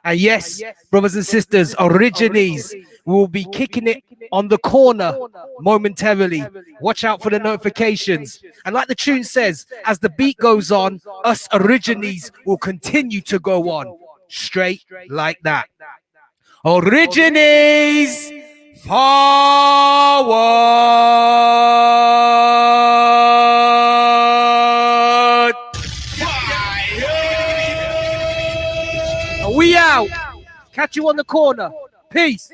And yes, brothers and sisters, Origines will be kicking it on the corner momentarily. Watch out for the notifications. And like the tune says, as the beat goes on, us Origines will continue to go on. Straight like that. Origines forward. We out. Catch you on the corner. Peace.